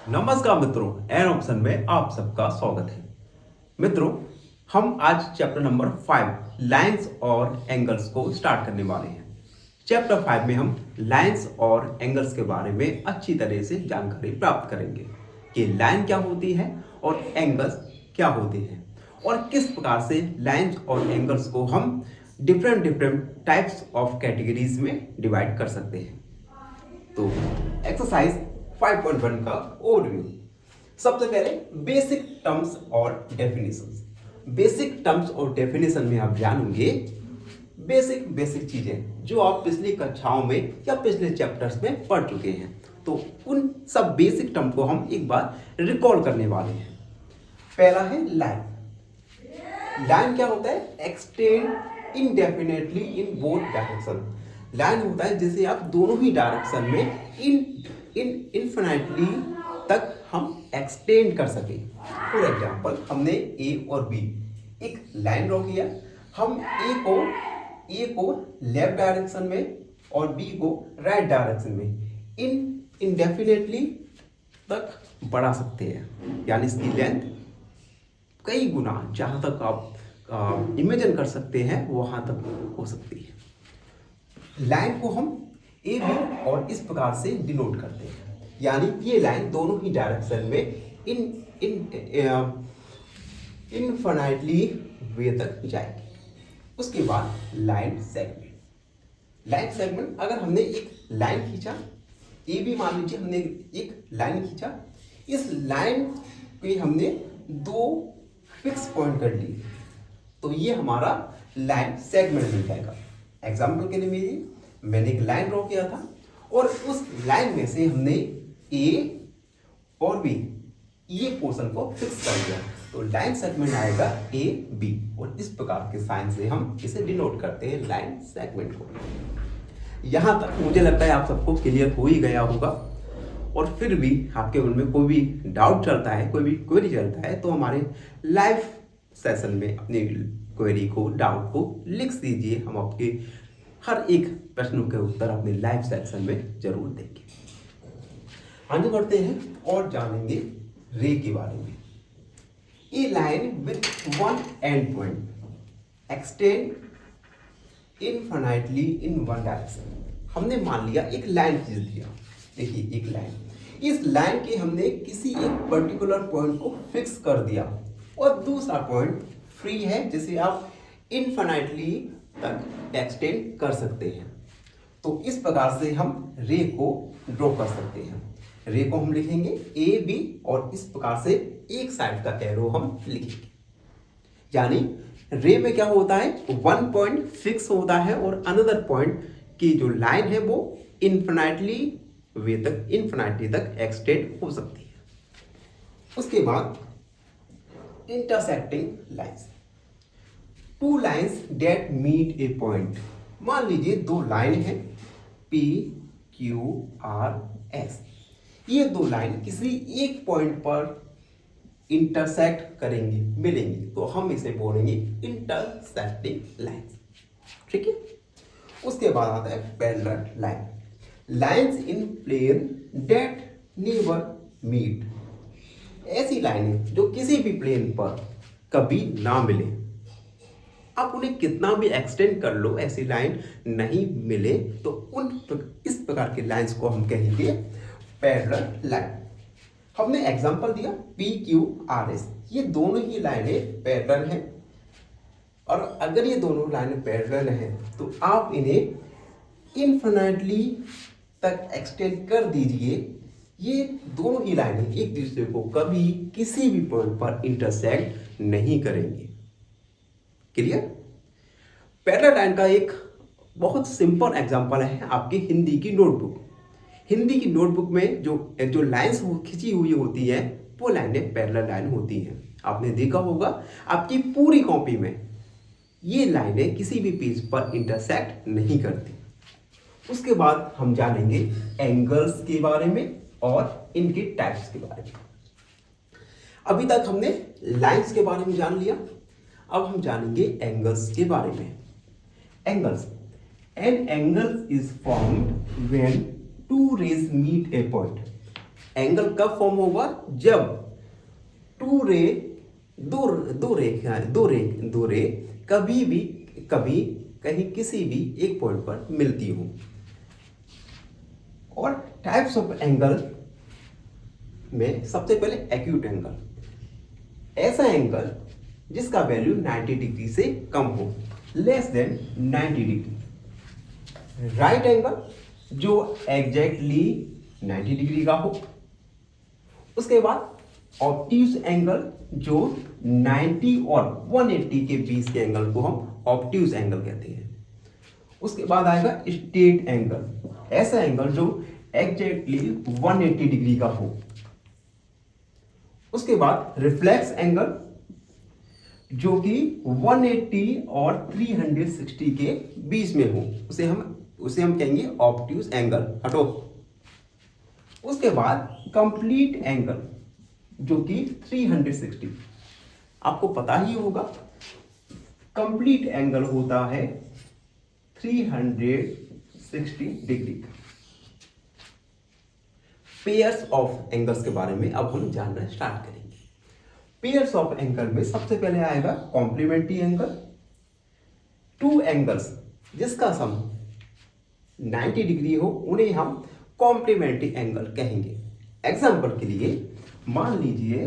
नमस्कार मित्रों, an option में आप सबका स्वागत है। मित्रों, हम आज चैप्टर नंबर 5 लाइंस और एंगल्स को स्टार्ट करने वाले हैं। चैप्टर 5 में हम लाइंस और एंगल्स के बारे में अच्छी तरह से जानकारी प्राप्त करेंगे कि लाइन क्या होती है और एंगल्स क्या होते हैं और किस प्रकार से लाइंस और एंगल्स को हम डिफरेंट टाइप्स ऑफ कैटेगरीज में डिवाइड कर सकते हैं। तो एक्सरसाइज 5.1 का ओवरव्यू। सबसे पहले बेसिक टर्म्स और डेफिनेशंस। बेसिक टर्म्स और डेफिनेशन में आप जानेंगे बेसिक चीजें जो आप पिछली कक्षाओं में या पिछले चैप्टर्स में पढ़ चुके हैं। तो उन सब बेसिक टर्म को हम एक बार रिकॉल करने वाले हैं। पहला है लाइन। लाइन क्या होता है? Extend indefinitely in both direction. Line होता है जिसे आप दोनों ही डायरेक्शन में इनफिनिटली तक हम एक्सटेंड कर सके। फॉर एग्जांपल, हमने ए और बी एक लाइन ड्रॉ किया। हम ए को लेफ्ट डायरेक्शन में और बी को राइट डायरेक्शन में इनडेफिनेटली तक बढ़ा सकते हैं, यानी इसकी लेंथ कई गुना जहाँ तक आप इमेजिन कर सकते हैं वहाँ तक हो सकती है। लाइन को हम ए बी और इस प्रकार से डिनोट करते हैं, यानी ये लाइन दोनों ही डायरेक्शन में इनफिनिटली वे तक जाएगी। उसके बाद लाइन सेगमेंट। लाइन सेगमेंट, अगर हमने एक लाइन खींचा, ए बी मान लीजिए हमने एक लाइन खींचा, इस लाइन पे हमने दो फिक्स पॉइंट कर लिए, तो ये हमारा लाइन सेगमेंट मिल जाएगा। एग्जाम्पल के लिए मैंने एक लाइन ड्रॉ किया था और उस लाइन में से हमने ए और बी ये पोर्शन को फिक्स कर दिया, तो लाइन सेगमेंट आएगा ए बी, और इस प्रकार के साइन से हम इसे डिनोट करते हैं लाइन सेगमेंट को। यहां तक मुझे लगता है आप सबको क्लियर हो ही गया होगा, और फिर भी आपके मन में कोई भी डाउट चलता है, कोई भी क्वेरी चलता है, तो हमारे लाइव सेशन में अपनी क्वेरी को, डाउट को लिख दीजिए। हम आपके हर एक प्रश्नों के उत्तर अपने लाइव सेशन में जरूर देंगे। आगे बढ़ते हैं और जानेंगे रे के बारे में। A line with one end point extend infinitely in one direction. हमने मान लिया एक लाइन खींच दिया। देखिए एक लाइन, इस लाइन के हमने किसी एक पर्टिकुलर पॉइंट को फिक्स कर दिया और दूसरा पॉइंट फ्री है जिसे आप इनफिनिटली तक एक्सटेंड कर सकते हैं। तो इस प्रकार से हम रे को ड्रॉ कर सकते हैं। रे को हम लिखेंगे ए बी, और इस प्रकार से एक साइड का एरो हम लिखेंगे। यानी रे में क्या होता है, वन पॉइंट फिक्स होता है और अनदर पॉइंट की जो लाइन है वो इनफिनिटली तक एक्सटेंड हो सकती है। उसके बाद intersecting lines. Two lines that meet a point. मान लीजिए दो लाइन है P Q R S। ये दो लाइन किसी एक पॉइंट पर इंटरसेक्ट करेंगे, मिलेंगी, तो हम इसे बोलेंगे इंटरसेक्टिंग लाइंस। ठीक है। उसके बाद आता है parallel line. Lines in plane that never meet. ऐसी लाइनें जो किसी भी प्लेन पर कभी ना मिले, आप उन्हें कितना भी एक्सटेंड कर लो, ऐसी लाइन नहीं मिले, तो इस प्रकार की लाइंस को हम कहेंगे पैरेलल लाइन। हमने एग्जांपल दिया पी क्यू आर एस, ये दोनों ही लाइनें पैरेलल हैं, और अगर ये दोनों लाइनें पैरेलल हैं तो आप इन्हें इनफिनिटली तक एक्सटेंड कर दीजिए। ये दोनों ही लाइनें एक दूसरे को कभी किसी भी पॉइंट पर इंटरसेक्ट नहीं करेंगी। क्लियर? पैरेलल लाइन का एक बहुत सिंपल एग्जांपल है आपकी हिंदी की नोटबुक। हिंदी की नोटबुक में जो लाइंस खिंची हुई होती है वो लाइनें पैरेलल लाइन होती हैं। आपने देखा होगा आपकी पूरी कॉपी में ये लाइनें किसी भी पेज पर इंटरसेक्ट नहीं करती। उसके बाद हम जानेंगे एंगल्स के बारे में और इनके टाइप्स के बारे में। अभी तक हमने लाइंस के बारे में जान लिया, अब हम जानेंगे एंगल्स के बारे में। Angles, an angle is formed when two rays meet a point. Angle कब फॉर्म होगा? जब टू रे दो रे कभी कहीं किसी भी एक पॉइंट पर मिलती हो। और टाइप्स ऑफ एंगल में सबसे पहले एक्यूट एंगल, ऐसा एंगल जिसका वैल्यू 90 डिग्री से कम हो, less than 90 degree. Right angle जो एग्जैक्टली 90 डिग्री का हो। उसके बाद ऑब्ट्यूज एंगल जो 90 और 180 के बीच के एंगल को हम ऑब्ट्यूज एंगल कहते हैं। उसके बाद आएगा स्ट्रेट एंगल, ऐसा एंगल जो एग्जैक्टली 180 डिग्री का हो। उसके बाद रिफ्लेक्स एंगल जो कि 180 और 360 के बीच में हो, उसे हम कहेंगे ऑब्ट्यूज एंगल। हटो। उसके बाद कंप्लीट एंगल जो कि 360, आपको पता ही होगा कंप्लीट एंगल होता है 360 डिग्री। पेयर्स ऑफ एंगल्स के बारे में अब हम जानना स्टार्ट करेंगे। पेयर्स ऑफ एंगल में सबसे पहले आएगा कॉम्प्लीमेंट्री एंगल। टू एंगल्स जिसका सम 90 डिग्री हो उन्हें हम कॉम्प्लीमेंट्री एंगल कहेंगे। एग्जांपल के लिए मान लीजिए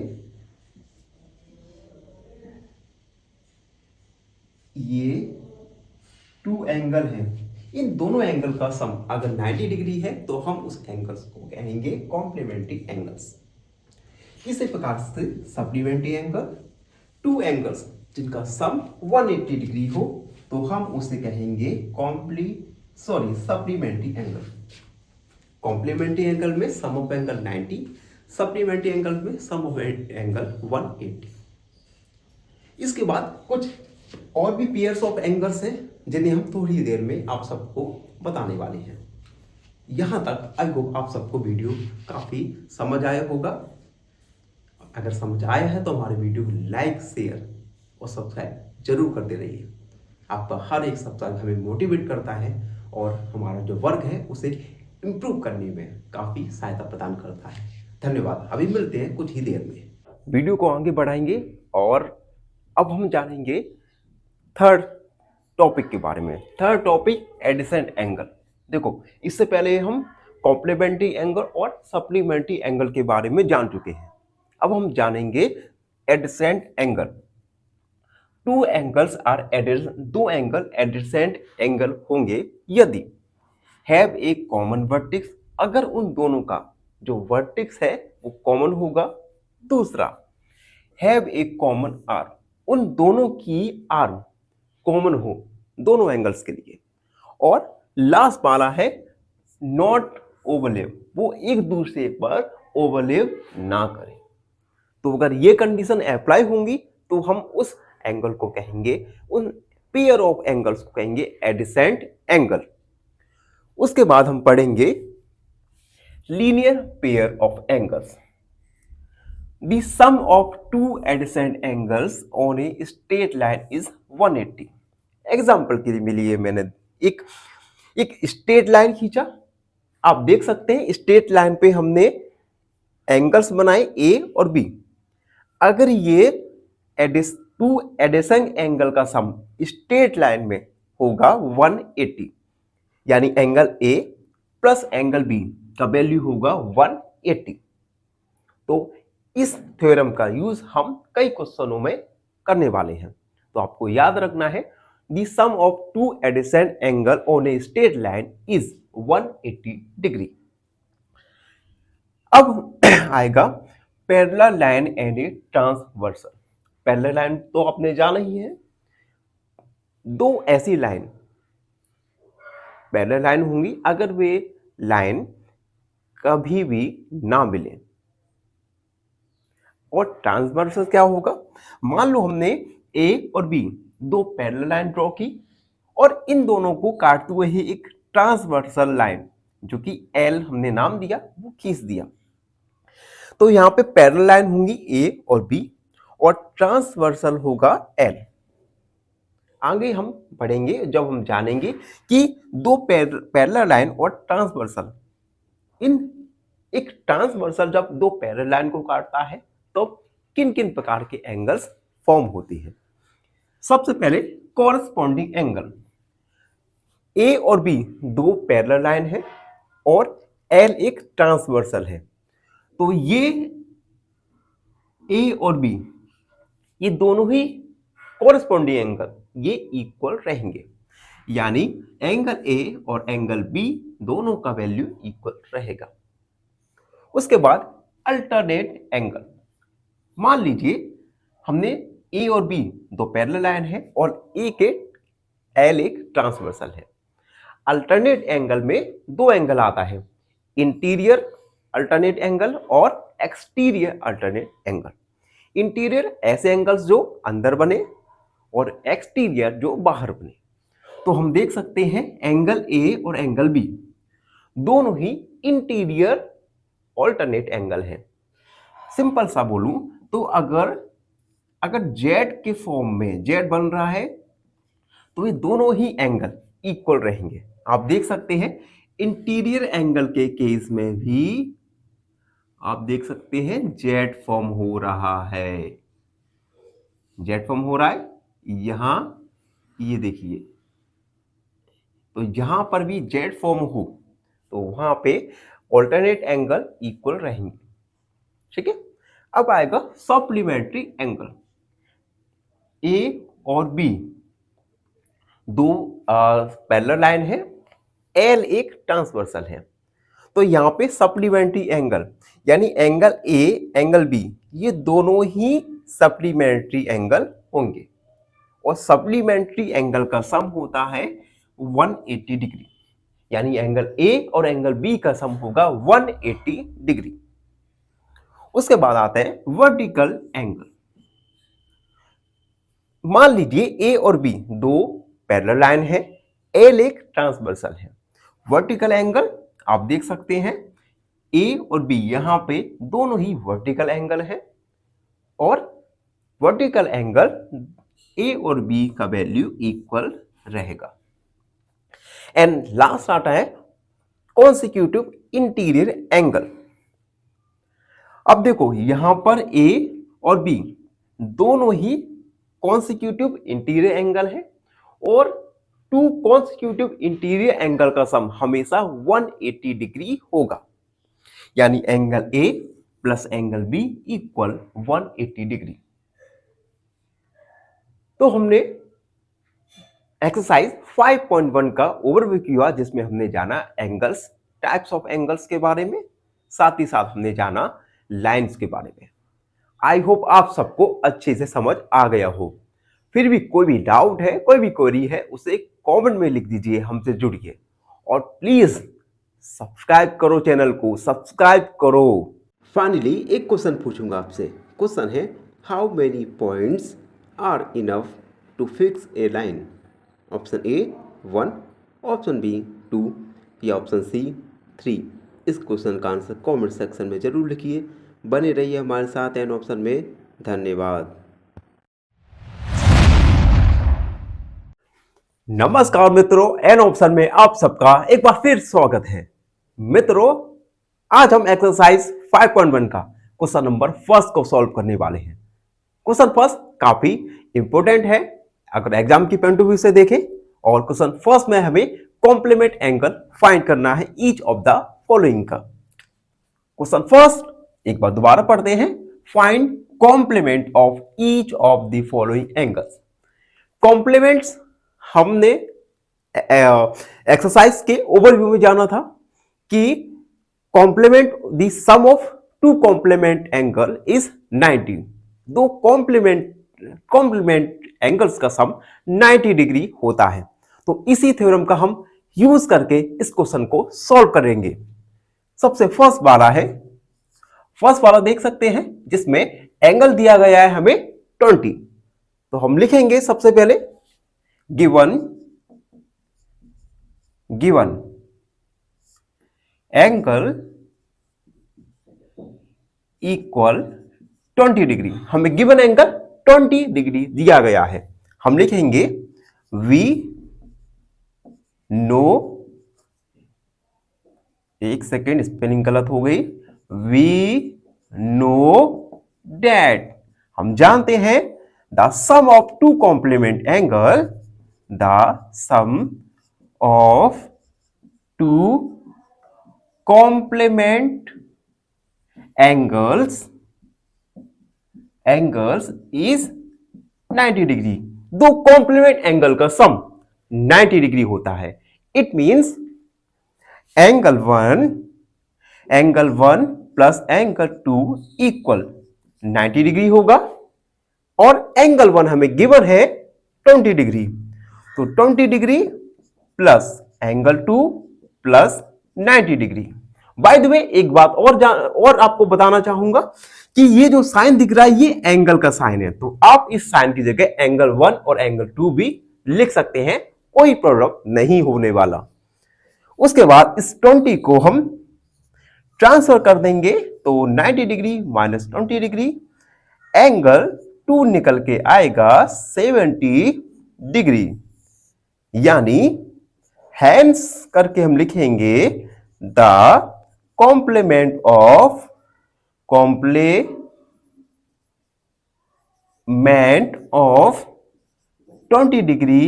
ये टू एंगल है, इन दोनों एंगल का सम अगर 90 डिग्री है तो हम उस एंगल्स को कहेंगे कॉम्प्लीमेंट्री एंगल्स। इसी प्रकार से सप्लीमेंट्री एंगल, टू एंगल्स जिनका सम 180 डिग्री हो तो हम उसे कहेंगे सप्लीमेंट्री एंगल। कॉम्प्लीमेंट्री एंगल में सम ऑफ एंगल 90, सप्लीमेंट्री एंगल में सम ऑफ एंगल 180। इसके बाद कुछ और भी पेयर्स ऑफ एंगल्स हैं जिन्हें हम थोड़ी देर में आप सबको बताने वाले हैं। यहां तक आई होप आप सबको वीडियो काफी समझ आया होगा। अगर समझ आया है तो हमारे वीडियो को लाइक, शेयर और सब्सक्राइब जरूर करते रहिए। आपका हर एक सब्सक्राइब हमें मोटिवेट करता है और हमारा जो वर्क है उसे इम्प्रूव करने में काफ़ी सहायता प्रदान करता है। धन्यवाद। अभी मिलते हैं कुछ ही देर में। वीडियो को आगे बढ़ाएंगे और अब हम जानेंगे थर्ड टॉपिक के बारे में। Third topic adjacent angle. देखो, इससे पहले हम कॉम्प्लीमेंट्री एंगल और सप्लीमेंट्री एंगल के बारे में जान चुके हैं। अब हम जानेंगे adjacent angle. Two angles are दो एंगल एडिसेंट एंगल होंगे यदि हैव ए कॉमन वर्टेक्स, अगर उन दोनों का जो वर्टेक्स है वो कॉमन होगा। दूसरा, हैव ए कॉमन आर्म, उन दोनों की आर्म कॉमन हो दोनों एंगल्स के लिए। और लास्ट वाला है नॉट ओवरलैप, वो एक दूसरे पर ओवरलैप ना करें। तो अगर ये कंडीशन अप्लाई होंगी तो हम उस एंगल को कहेंगे, उन पेयर ऑफ एंगल्स को कहेंगे एडिसेंट एंगल। उसके बाद हम पढ़ेंगे linear pair of angles. The sum of two adjacent angles on a straight line is 180। Example के लिए मैंने एक स्ट्रेट लाइन खींचा। आप देख सकते हैं स्ट्रेट लाइन पे हमने एंगल्स बनाए ए और बी। अगर ये टू एडिसेंट एंगल का सम स्ट्रेट लाइन में होगा 180, यानी angle A plus angle B का वैल्यू होगा 180। तो इस थ्योरम का यूज हम कई क्वेश्चनों में करने वाले हैं। तो आपको याद रखना है the sum of two adjacent angle on a straight line is 180 degree. अब आएगा parallel line and a transversal. Parallel line तो आपने जाना ही है, दो ऐसी लाइन पैरेलल लाइन होंगी अगर वे लाइन कभी भी ना मिले। और ट्रांसवर्सल क्या होगा? मान लो हमने ए और बी दो पैरेलल लाइन ड्रॉ की और इन दोनों को काटते हुए ही एक ट्रांसवर्सल लाइन जो कि एल हमने नाम दिया वो खींच दिया। तो यहां पे पैरेलल लाइन होंगी ए और बी और ट्रांसवर्सल होगा एल। आगे हम पढ़ेंगे जब हम जानेंगे कि दो पैरेलल लाइन और ट्रांसवर्सल इन एक ट्रांसवर्सल जब दो पैरेलल लाइन को काटता है तो किन किन प्रकार के एंगल्स फॉर्म होती है। सबसे पहले कॉरस्पॉन्डिंग एंगल। ए और बी दो पैरेलल लाइन है और एल एक ट्रांसवर्सल है, तो ये ए और बी ये दोनों ही कॉरस्पॉन्डिंग एंगल ये इक्वल रहेंगे, यानी एंगल ए और एंगल बी दोनों का वैल्यू इक्वल रहेगा। उसके बाद अल्टरनेट एंगल। मान लीजिए हमने ए और बी दो पैरेलल लाइन है और ए के एल एक ट्रांसवर्सल है। अल्टरनेट एंगल में दो एंगल आता है, इंटीरियर अल्टरनेट एंगल और एक्सटीरियर अल्टरनेट एंगल। इंटीरियर ऐसे एंगल्स जो अंदर बने और एक्सटीरियर जो बाहर बने। तो हम देख सकते हैं एंगल ए और एंगल बी दोनों ही इंटीरियर अल्टरनेट एंगल है। सिंपल सा बोलूं तो अगर जेड के फॉर्म में जेड बन रहा है तो ये दोनों ही एंगल इक्वल रहेंगे। आप देख सकते हैं इंटीरियर एंगल के केस में भी आप देख सकते हैं जेड फॉर्म हो रहा है, जेड फॉर्म हो रहा है यहां, ये देखिए। तो यहां पर भी जेड फॉर्म हो तो वहां पे ऑल्टरनेट एंगल इक्वल रहेंगे, ठीक है। अब आएगा सप्लीमेंट्री एंगल। ए और बी दो पैरेलल लाइन है, एल एक ट्रांसवर्सल है, तो यहां पे सप्लीमेंट्री एंगल यानी एंगल ए एंगल बी ये दोनों ही सप्लीमेंट्री एंगल होंगे और सप्लीमेंट्री एंगल का सम होता है 180 डिग्री, यानी एंगल ए और एंगल बी का सम होगा 180 डिग्री। उसके बाद आता है वर्टिकल एंगल। मान लीजिए ए और बी दो पैरेलल लाइन है, एल एक ट्रांसवर्सल है। वर्टिकल एंगल आप देख सकते हैं ए और बी यहां पे दोनों ही वर्टिकल एंगल है और वर्टिकल एंगल ए और बी का वैल्यू इक्वल रहेगा। एंड लास्ट आता है कॉन्सिक्यूटिव इंटीरियर एंगल। अब देखो यहां पर ए और बी दोनों ही कॉन्सिक्यूटिव इंटीरियर एंगल है और टू कॉन्सिक्यूटिव इंटीरियर एंगल का सम हमेशा 180 डिग्री होगा, यानी angle A plus angle B equal 180 degree. तो हमने एक्सरसाइज 5.1 का ओवरव्यू किया जिसमें हमने जाना एंगल्स, टाइप्स ऑफ एंगल्स के बारे में, साथ ही साथ हमने जाना लाइंस के बारे में। आई होप आप सबको अच्छे से समझ आ गया हो। फिर भी कोई भी डाउट है, कोई भी क्वेरी है, उसे कमेंट में लिख दीजिए, हमसे जुड़िए और प्लीज सब्सक्राइब करो, चैनल को सब्सक्राइब करो। फाइनली एक क्वेश्चन पूछूंगा आपसे। क्वेश्चन है how many points are enough to fix a line. Option A 1, option B 2 या ऑप्शन सी 3। इस क्वेश्चन का आंसर कमेंट सेक्शन में जरूर लिखिए। बने रहिए हमारे साथ एन ऑप्शन में। धन्यवाद। नमस्कार मित्रों, एन ऑप्शन में आप सबका एक बार फिर स्वागत है। मित्रों आज हम एक्सरसाइज 5.1 का क्वेश्चन नंबर फर्स्ट को सॉल्व करने वाले हैं। क्वेश्चन फर्स्ट काफी इंपॉर्टेंट है अगर एग्जाम की पॉइंट ऑफ व्यू से देखें, और क्वेश्चन फर्स्ट में हमें कॉम्प्लीमेंट एंगल फाइंड करना है ईच ऑफ द फॉलोइंग का। क्वेश्चन फर्स्ट एक बार दोबारा पढ़ते हैं। Find complement of each of the following angles. Complements हमने एक्सरसाइज के ओवरव्यू में जाना था कि complement the sum of two complement angle is 90। दो कॉम्प्लीमेंट एंगल्स का सम 90 डिग्री होता है। तो इसी थ्योरम का हम यूज करके इस क्वेश्चन को सॉल्व करेंगे। सबसे फर्स्ट वाला देख सकते हैं जिसमें एंगल दिया गया है हमें 20। तो हम लिखेंगे सबसे पहले गिवन एंगल इक्वल 20 डिग्री। हमें गिवन एंगल 20 डिग्री दिया गया है। हम लिखेंगे वी नो एक सेकेंड, स्पेलिंग गलत हो गई। वी नो डैट, हम जानते हैं the sum of two complement angle, the sum of two complement angles is 90 degree. दो कॉम्प्लीमेंट एंगल का सम 90 डिग्री होता है। It means angle one plus angle two equal 90 degree होगा, और एंगल वन हमें गिवन है 20 डिग्री, तो 20 degree plus angle two plus 90 degree. By the way एक बात और आपको बताना चाहूंगा कि ये जो साइन दिख रहा है ये एंगल का साइन है, तो आप इस साइन की जगह एंगल वन और एंगल टू भी लिख सकते हैं, कोई प्रॉब्लम नहीं होने वाला। उसके बाद इस 20 को हम ट्रांसफर कर देंगे, तो 90 डिग्री माइनस 20 डिग्री, एंगल 2 निकल के आएगा 70 डिग्री। यानी हैंस करके हम लिखेंगे the complement of 20 degree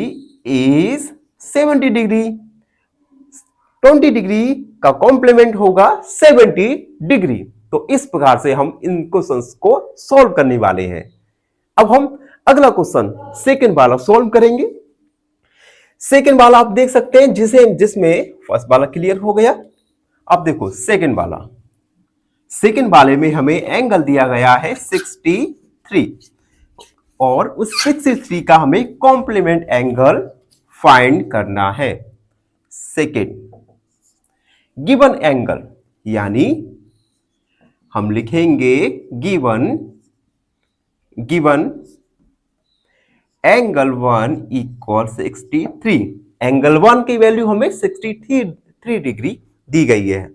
is 70 degree. 20 degree का कॉम्प्लीमेंट होगा 70 डिग्री। तो इस प्रकार से हम इन क्वेश्चंस को सॉल्व करने वाले हैं। अब हम अगला क्वेश्चन सेकंड वाला सॉल्व करेंगे। सेकंड वाला आप देख सकते हैं जिसमें फर्स्ट वाला क्लियर हो गया। अब देखो सेकंड वाले में हमें एंगल दिया गया है 63, और उस 63 का हमें कॉम्प्लीमेंट एंगल फाइंड करना है। सेकंड गिवन एंगल, यानी हम लिखेंगे given angle one equal 63। Angle one की वैल्यू हमें 63 डिग्री दी गई है,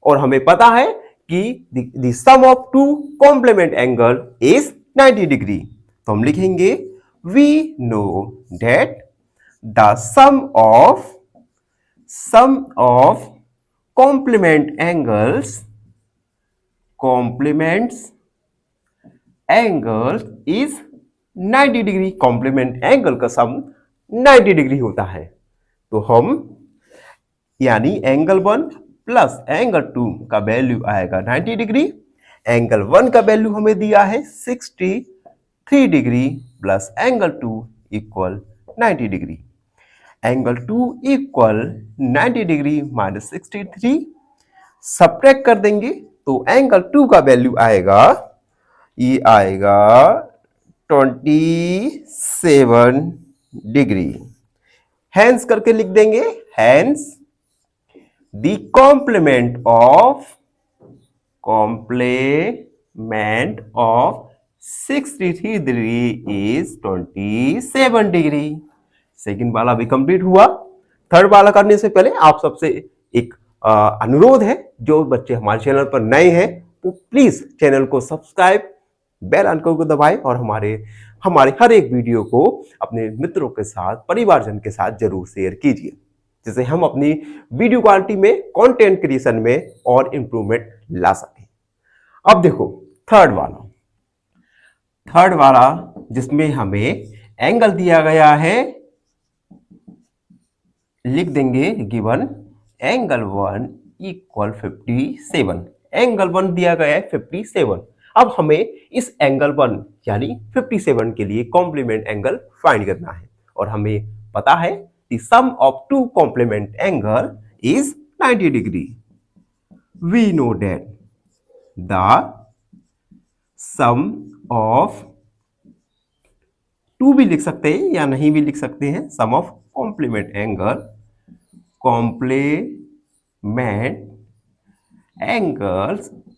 और हमें पता है कि the sum of two complement angle is 90 degree. तो हम लिखेंगे we know that the sum of complement angles is 90 degree. Complement angle का सम 90 डिग्री होता है। तो हम यानी angle one plus angle two का वैल्यू आएगा 90 डिग्री। एंगल वन का वैल्यू हमें दिया है 63 degree plus angle two equal 90 degree. Angle two equal 90 degree minus 63, subtract कर देंगे तो एंगल टू का वैल्यू आएगा, ये आएगा 27 डिग्री। हैंस करके लिख देंगे, hence the complement of 63 degree is 27 degree. Second वाला भी कंप्लीट हुआ। थर्ड वाला करने से पहले आप सबसे एक अनुरोध है, जो बच्चे हमारे चैनल पर नए हैं तो प्लीज चैनल को सब्सक्राइब, बेल आइकन को दबाएं, और हमारे हर एक वीडियो को अपने मित्रों के साथ, परिवारजन के साथ जरूर शेयर कीजिए, जिससे हम अपनी वीडियो क्वालिटी में, कंटेंट क्रिएशन में और इंप्रूवमेंट ला सकें। अब देखो थर्ड वाला जिसमें हमें एंगल दिया गया है, लिख देंगे given angle one equal 57। Angle one दिया गया है 57। अब हमें इस एंगल वन यानी 57 के लिए कॉम्प्लीमेंट एंगल फाइंड करना है, और हमें पता है the sum of two complement angle is 90 degree. We know that the sum of two भी लिख सकते हैं या नहीं भी लिख सकते हैं, sum of complement angles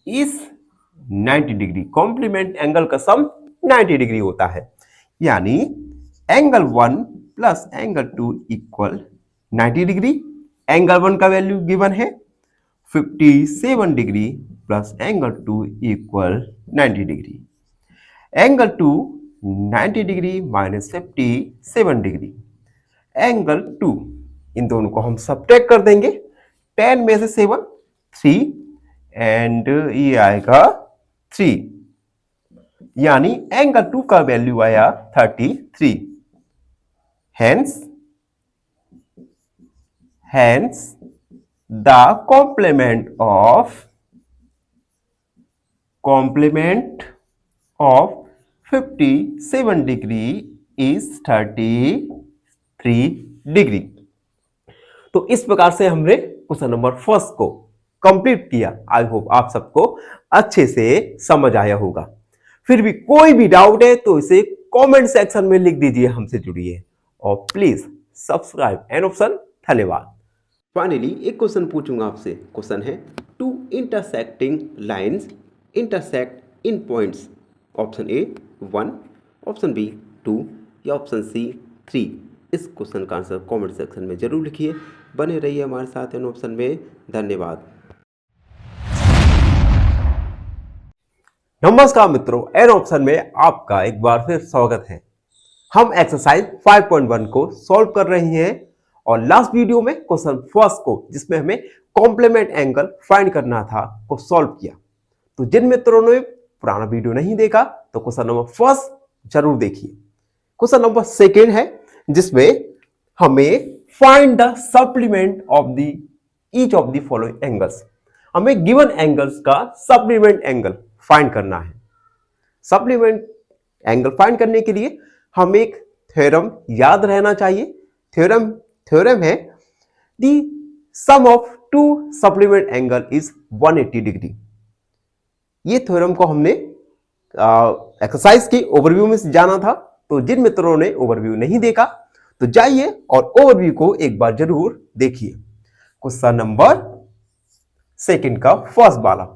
is 90 degree. Complement angle का सम 90 डिग्री होता है, यानी angle one plus angle two equal 90 degree. Angle one का वैल्यू गिवन है 57 degree plus angle two equal 90 degree. Angle two 90 degree minus 57 degree. Angle two, इन दोनों को हम सब्ट्रैक्ट कर देंगे। 10 में से 7 3 एंड ये आएगा 3, यानी एंगल 2 का वैल्यू आया 33। Hence the complement of 57 degree is 33 degree. तो इस प्रकार से हमने क्वेश्चन नंबर फर्स्ट को कंप्लीट किया। आई होप आप सबको अच्छे से समझ आया होगा। फिर भी कोई भी डाउट है तो इसे कमेंट सेक्शन में लिख दीजिए, हमसे जुड़िए और प्लीज सब्सक्राइब एन ऑप्शन। धन्यवाद। फाइनली एक क्वेश्चन पूछूंगा आपसे। क्वेश्चन है, two intersecting lines intersect in points. Option A 1, option B 2 या ऑप्शन सी 3। इस क्वेश्चन का आंसर कमेंट सेक्शन में जरूर लिखिए। बने रहिए हमारे साथ एन ऑप्शन में। धन्यवाद। नमस्कार मित्रों, एन ऑप्शन में आपका एक बार फिर स्वागत है। हम एक्सरसाइज 5.1 को सॉल्व कर रहे हैं और लास्ट वीडियो में क्वेश्चन फर्स्ट को, जिसमें हमें कॉम्प्लीमेंट एंगल फाइंड करना था, को सॉल्व किया। तो जिन मित्रों ने पुराना वीडियो नहीं देखा तो क्वेश्चन नंबर फर्स्ट जरूर देखिए। क्वेश्चन नंबर सेकेंड है, जिसमें हमें find the supplement of the each of the following angles. हमें गिवन एंगल्स का सप्लीमेंट एंगल फाइंड करना है। सप्लीमेंट एंगल फाइंड करने के लिए हमें एक थ्योरम याद रहना चाहिए। थ्योरम है, the sum of two supplement angle is 180 degree. ये थ्योरम को हमने एक्सरसाइज की ओवरव्यू में जाना था। तो जिन मित्रों ने ओवरव्यू नहीं देखा तो जाइए और ओवरव्यू को एक बार जरूर देखिए। क्वेश्चन नंबर सेकंड का फर्स्ट वाला,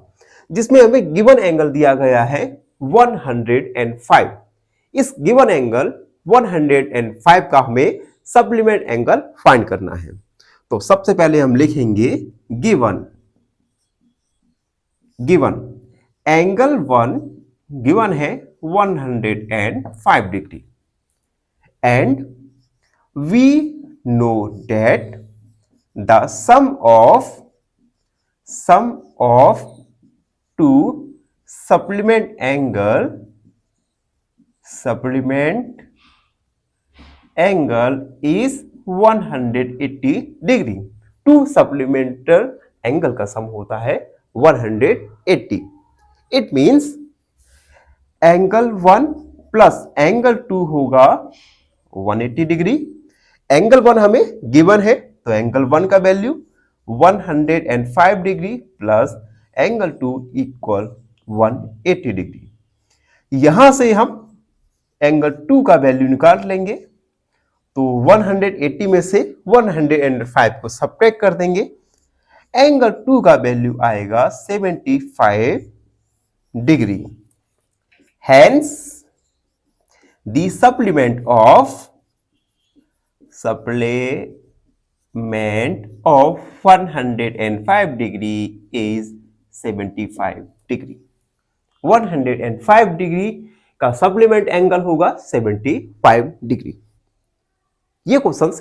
जिसमें हमें गिवन एंगल दिया गया है 105। इस गिवन एंगल 105 का हमें सप्लीमेंट एंगल फाइंड करना है। तो सबसे पहले हम लिखेंगे गिवन एंगल 1 गिवन है 105 degree and we know that the sum of two supplement angle is 180 degree. Two supplemental angle का सम होता है 180। It means angle 1 plus angle 2 होगा 180 डिग्री। एंगल 1 हमें गिवन है, तो एंगल 1 का value 105 degree plus angle 2 equal 180 degree. यहां से हम एंगल 2 का वैल्यू निकाल लेंगे। तो 180 में से 105 को सब्ट्रैक्ट कर देंगे। एंगल 2 का वैल्यू आएगा 75 degree. Hence the supplement of 105 degree is 75 degree. 105 degree का सप्लीमेंट एंगल होगा 75 डिग्री। ये क्वेश्चंस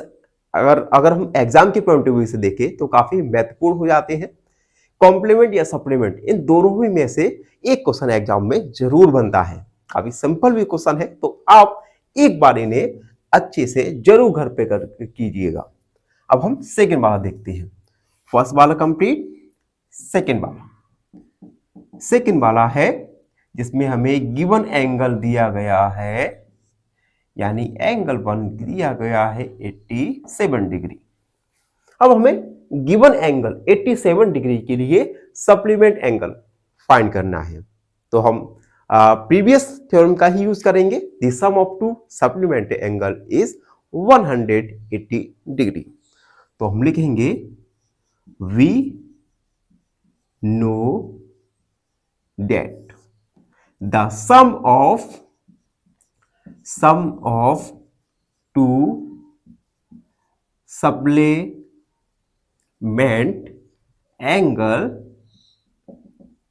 अगर हम एग्जाम के पॉइंट ऑफ व्यू से देखें तो काफी महत्वपूर्ण हो जाते हैं। कॉम्प्लीमेंट या सप्लीमेंट, इन दोनों ही में से एक क्वेश्चन एग्जाम में जरूर बनता है। काफी सिंपल भी क्वेश्चन है, तो आप एक बार इन्हें अच्छे से जरूर घर पे कीजिएगा। अब हम सेकेंड वाला देखते हैं। फर्स्ट वाला कंप्लीट, सेकेंड वाला है जिसमें हमें गिवन एंगल दिया गया है, यानी एंगल 1 दिया गया है 87 डिग्री। अब हमें गिवन एंगल 87 डिग्री के लिए सप्लीमेंट एंगल फाइंड करना है। तो हम प्रीवियस थ्योरम का ही यूज करेंगे। The sum of two supplement angle is 180 degree. तो हम लिखेंगे we know that the sum of two supplement angle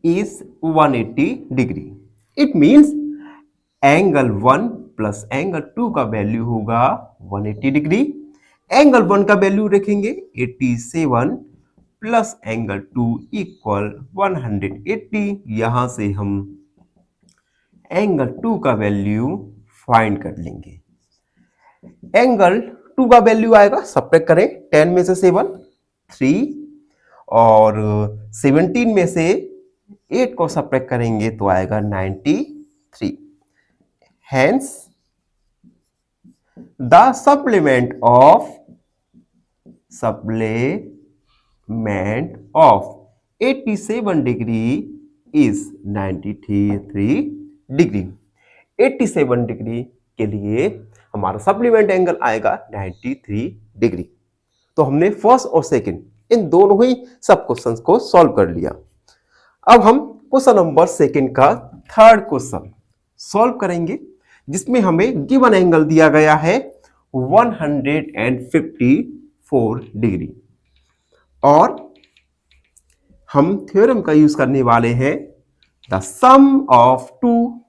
is 180 degree. It means angle 1 plus angle 2 का वैल्यू होगा 180 डिग्री। एंगल 1 का वैल्यू रखेंगे 87 प्लस एंगल 2 इक्वल 180। यहां से हम एंगल 2 का वैल्यू फाइंड कर लेंगे। एंगल 2 का वैल्यू आएगा, सब्ट्रैक्ट करें 10 में से 7 3 और 17 में से 8 को सब्ट्रैक्ट करेंगे तो आएगा 93। Hence the supplement of 87 degree is 93 degree. 87 degree के लिए हमारा सप्लीमेंट एंगल आएगा 93 डिग्री। तो हमने फर्स्ट और सेकंड इन दोनों ही सब क्वेश्चंस को सॉल्व कर लिया। अब हम क्वेश्चन नंबर सेकंड का थर्ड क्वेश्चन सॉल्व करेंगे, जिसमें हमें गिवन एंगल दिया गया है 154 डिग्री और हम थ्योरम का यूज करने वाले हैं the sum of two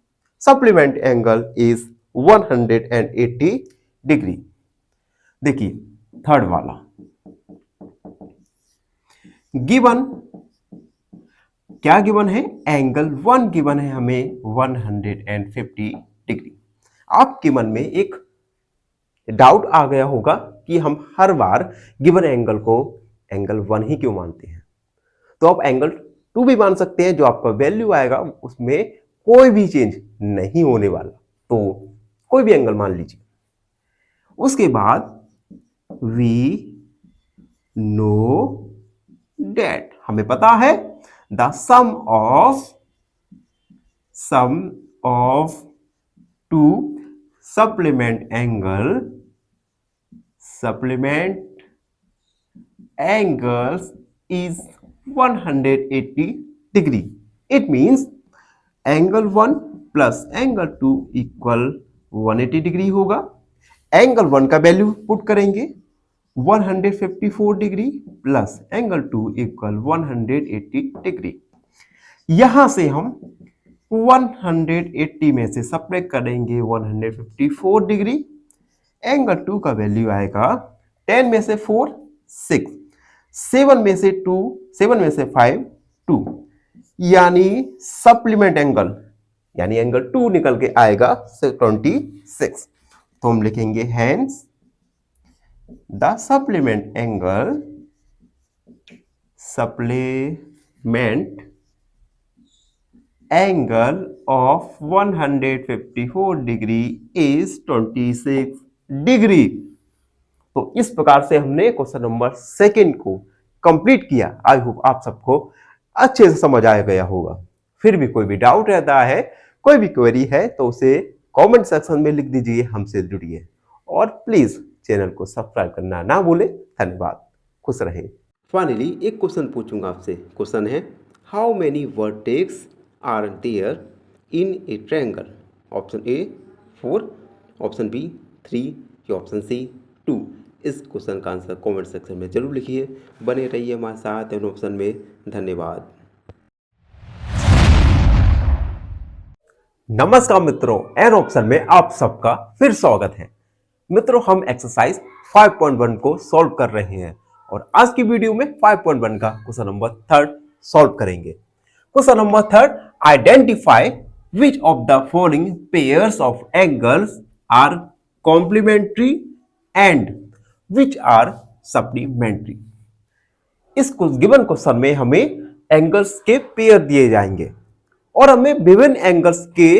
supplement angle is 180 degree. देखिए थर्ड वाला गिवन क्या गिवन है, एंगल 1 गिवन है हमें 150 डिग्री। आपके मन में एक डाउट आ गया होगा कि हम हर बार गिवन एंगल को एंगल 1 ही क्यों मानते हैं। तो आप एंगल 2 भी मान सकते हैं, जो आपका वैल्यू आएगा उसमें कोई भी चेंज नहीं होने वाला, तो कोई भी एंगल मान लीजिए। उसके बाद वी नो डेट, हमें पता है the sum of two supplement angles is 180 degree. It means angle 1 plus angle 2 equal 180 degree होगा। एंगल 1 का वैल्यू पुट करेंगे 154 degree plus angle 2 equal 180 degree. यहां से हम 180 में से सब्ट्रैक्ट करेंगे 154 डिग्री। एंगल 2 का वैल्यू आएगा 10 में से 4 6, 7 में से 2, 7 में से 5 2, यानी सप्लीमेंट एंगल यानी एंगल 2 निकल के आएगा 26। तो हम लिखेंगे hence the supplement angle of 154 degree is 26 degree. तो इस प्रकार से हमने क्वेश्चन नंबर सेकंड को कंप्लीट किया। आई होप आप सबको अच्छे से समझ आ गया होगा। फिर भी कोई भी डाउट रहता है, कोई भी क्वेरी है, तो उसे कमेंट सेक्शन में लिख दीजिए, हमसे जुड़िए और प्लीज चैनल को सब्सक्राइब करना ना भूलें। धन्यवाद, खुश रहें। फाइनली एक क्वेश्चन पूछूंगा आपसे। क्वेश्चन है how many vertex are there in a triangle. Option A 4, option B 3 या ऑप्शन सी 2। इस क्वेश्चन का आंसर कमेंट सेक्शन में जरूर लिखिए। बने रहिए हमारे साथ एन ऑप्शन में। धन्यवाद। नमस्कार मित्रों, एन ऑप्शन में आप सबका फिर स्वागत है। मित्रों, हम एक्सरसाइज 5.1 को सॉल्व कर रहे हैं और आज की वीडियो में 5.1 का क्वेश्चन नंबर 3 सॉल्व करेंगे। Question number 3, identify which of the following pairs of angles are complementary and which are supplementary. इस गिवन क्वेश्चन में हमें एंगल्स के पेयर दिए जाएंगे और हमें विभिन्न एंगल्स के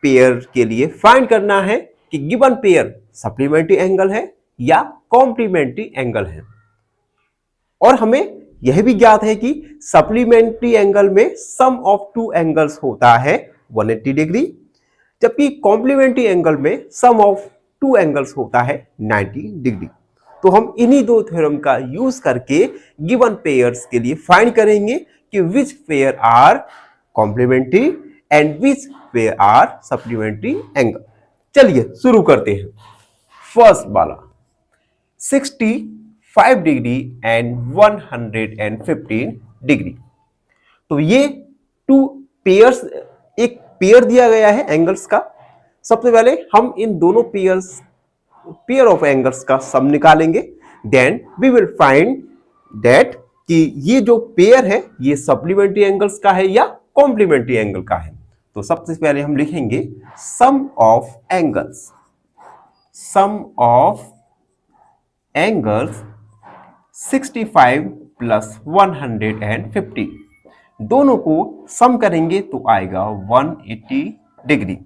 पेयर के लिए फाइंड करना है कि गिवन पेयर सप्लीमेंट्री एंगल है या कॉम्प्लीमेंट्री एंगल है। और हमें यह भी ज्ञात है कि सप्लीमेंट्री एंगल में सम ऑफ टू एंगल्स होता है 180 डिग्री, जबकि कॉम्प्लीमेंट्री एंगल में सम ऑफ टू एंगल्स होता है 90 डिग्री। तो हम इन्हीं दो थ्योरम का यूज करके गिवन पेयर्स के लिए फाइंड करेंगे कि which pair are complementary and which pair are supplementary angle. चलिए शुरू करते हैं। फर्स्ट वाला 65 डिग्री एंड 115 डिग्री। तो ये टू पेयर्स, एक पेयर दिया गया है एंगल्स का। सबसे पहले हम इन दोनों पेयर ऑफ एंगल्स का सम निकालेंगे। Then we will find that कि ये जो पेयर है ये सप्लीमेंट्री एंगल्स का है या कॉम्प्लीमेंट्री एंगल का है। तो सबसे पहले हम लिखेंगे sum of angles. Sum of angles 65 plus 150, दोनों को सम करेंगे तो आएगा 180 डिग्री।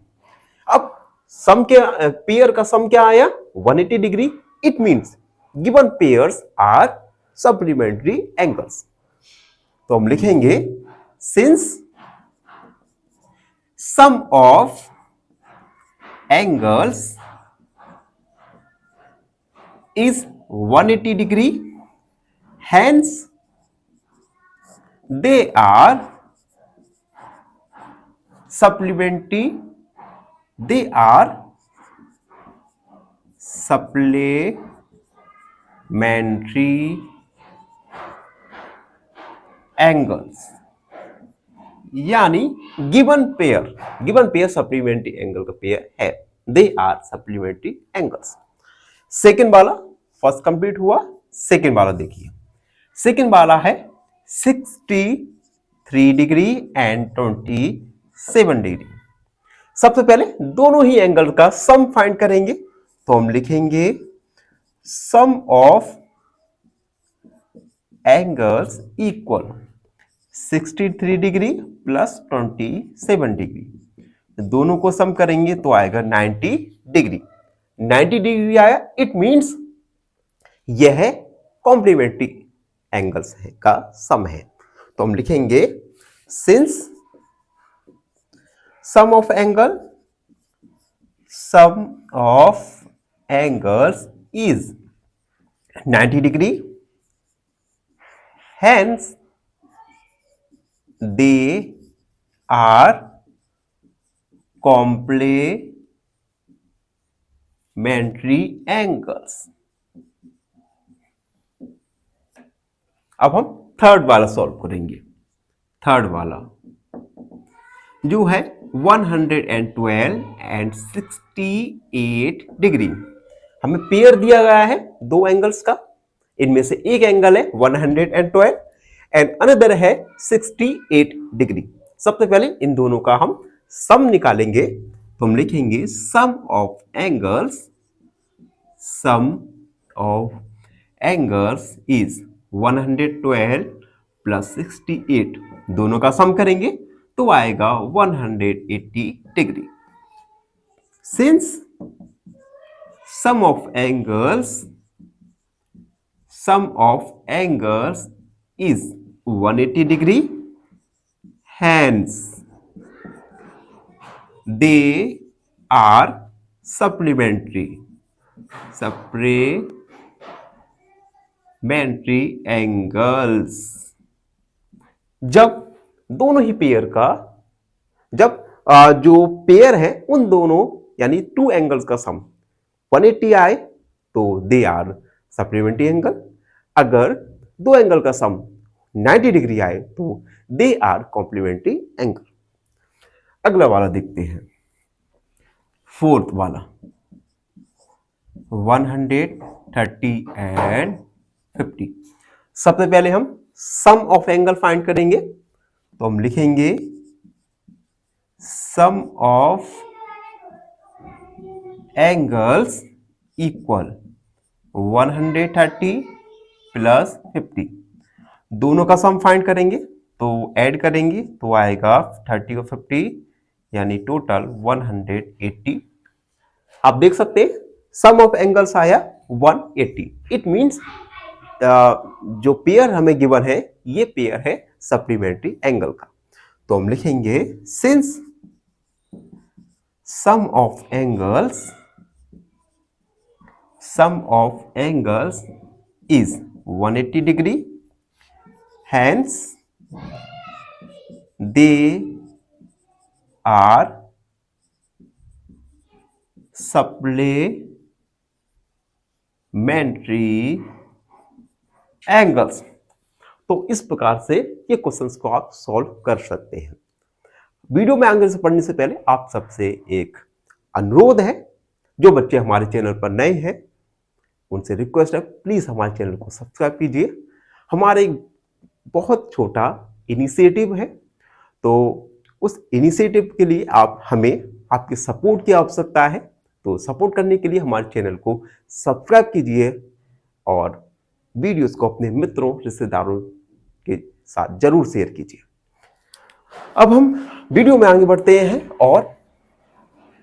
अब सम के पेयर का सम क्या आया 180 degree. It means given pairs are supplementary angles. तो हम लिखेंगे since sum of angles is 180 degree, hence they are supplementary angles। यानी गिवन पेयर सप्लीमेंट्री एंगल का पेयर है, they are supplementary angles. Second वाला फर्स्ट कंप्लीट हुआ, second वाला देखिए। सेकेंड वाला है 63 डिग्री एंड 27 डिग्री। सबसे पहले दोनों ही एंगल का सम फाइंड करेंगे। तो हम लिखेंगे sum of angles equal 63 degree plus 27 degree. दोनों को सम करेंगे तो आएगा 90 डिग्री। 90 डिग्री आया, इट मींस यह कॉम्प्लीमेंट्री एंगल्स है का सम है। तो हम लिखेंगे since sum of angles is 90 degree, hence they are complementary angles। अब हम थर्ड वाला सॉल्व करेंगे। थर्ड वाला जो है 112 एंड 68 डिग्री। हमें पेयर दिया गया है दो एंगल्स का, इनमें से एक एंगल है 112 एंड अनदर है 68 डिग्री। सबसे पहले इन दोनों का हम सम निकालेंगे। तो हम लिखेंगे sum of angles is 112 plus 68, दोनों का सम करेंगे तो आएगा 180 degree. Since sum of angles is 180 degree, hence they are supplementary angles। जब दोनों ही पेयर का जो पेयर है उन दोनों यानी टू एंगल्स का सम 180 आए तो दे आर सप्लीमेंट्री एंगल। अगर दो एंगल का सम 90 डिग्री आए तो दे आर कॉम्प्लीमेंट्री एंगल। अगला वाला देखते हैं, फोर्थ वाला 130 एंड 50। सबसे पहले हम सम ऑफ एंगल फाइंड करेंगे। तो हम लिखेंगे sum of angles equal 130 plus 50, दोनों का सम फाइंड करेंगे तो ऐड करेंगे तो आएगा 30 और 50 यानी टोटल 180। आप देख सकते हैं सम ऑफ एंगल्स आया 180। इट मींस जो पेयर हमें गिवन है ये पेयर है सप्लीमेंट्री एंगल का। तो हम लिखेंगे since sum of angles is 180 degree, hence they are supplementary angles। तो इस प्रकार से ये क्वेश्चंस को आप सॉल्व कर सकते हैं। वीडियो में आगे से पढ़ने से पहले आप सबसे एक अनुरोध है, जो बच्चे हमारे चैनल पर नए हैं उनसे रिक्वेस्ट है प्लीज हमारे चैनल को सब्सक्राइब कीजिए। हमारे बहुत छोटा इनिशिएटिव है। तो उस इनिशिएटिव के लिए हमें आपके सपोर्ट की आवश्यकता है। तो सपोर्ट करने के लिए हमारे चैनल को सब्सक्राइब कीजिए और वीडियोस को अपने मित्रों रिश्तेदारों के साथ जरूर शेयर कीजिए। अब हम वीडियो में आगे बढ़ते हैं और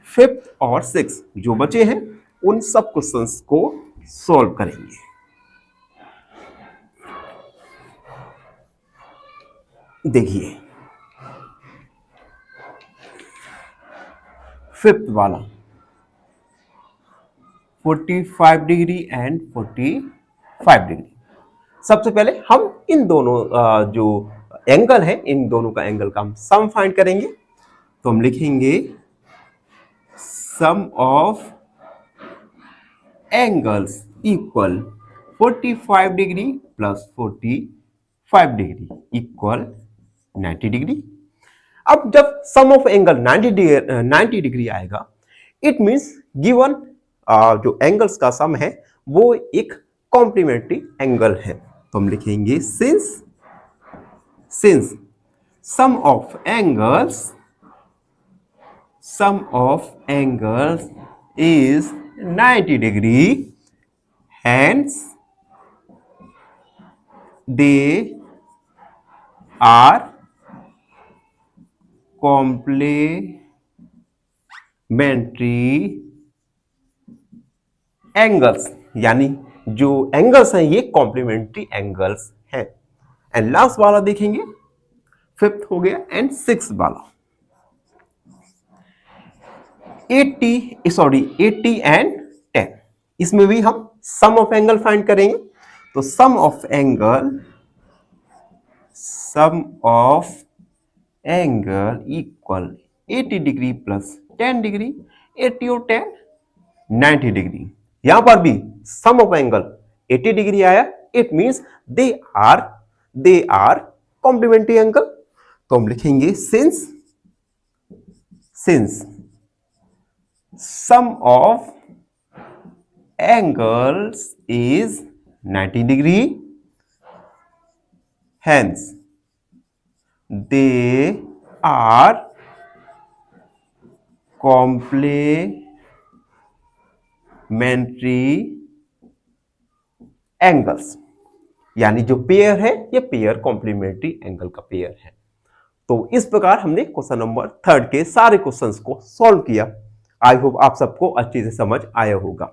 फिफ्थ और सिक्स जो बचे हैं उन सब क्वेश्चंस को सॉल्व करेंगे। देखिए फिफ्थ वाला 45 डिग्री एंड 45 डिग्री। सबसे पहले हम इन दोनों जो एंगल है इन दोनों का एंगल का हम सम फाइंड करेंगे। तो हम लिखेंगे sum of angles equal 45 degree plus 45 degree equal 90 degree. अब जब सम ऑफ एंगल 90 डिग्री आएगा इट मींस गिवन जो एंगल्स का सम है वो एक कॉम्प्लीमेंट्री एंगल है। तो हम लिखेंगे since sum of angles is 90 degree, hence they are complementary angles, यानी जो एंगल्स हैं ये कॉम्प्लीमेंट्री एंगल्स हैं। एंड लास्ट वाला देखेंगे फिफ्थ हो गया एंड सिक्स वाला 80 एंड 10। इसमें भी हम सम ऑफ एंगल फाइंड करेंगे। तो sum of angle equal 80 degree plus 10 degree, 80 और 10 90 डिग्री। यहां पर भी सम ऑफ एंगल 80 डिग्री आया, it means they are complementary angle. तो हम लिखेंगे since sum of angles is 90 degree, hence they are complementary angles, यानी जो पेयर है ये पेयर कॉम्प्लीमेंट्री एंगल का पेयर है। तो इस प्रकार हमने क्वेश्चन नंबर थर्ड के सारे क्वेश्चंस को सॉल्व किया। आई होप आप सबको अच्छे से समझ आया होगा।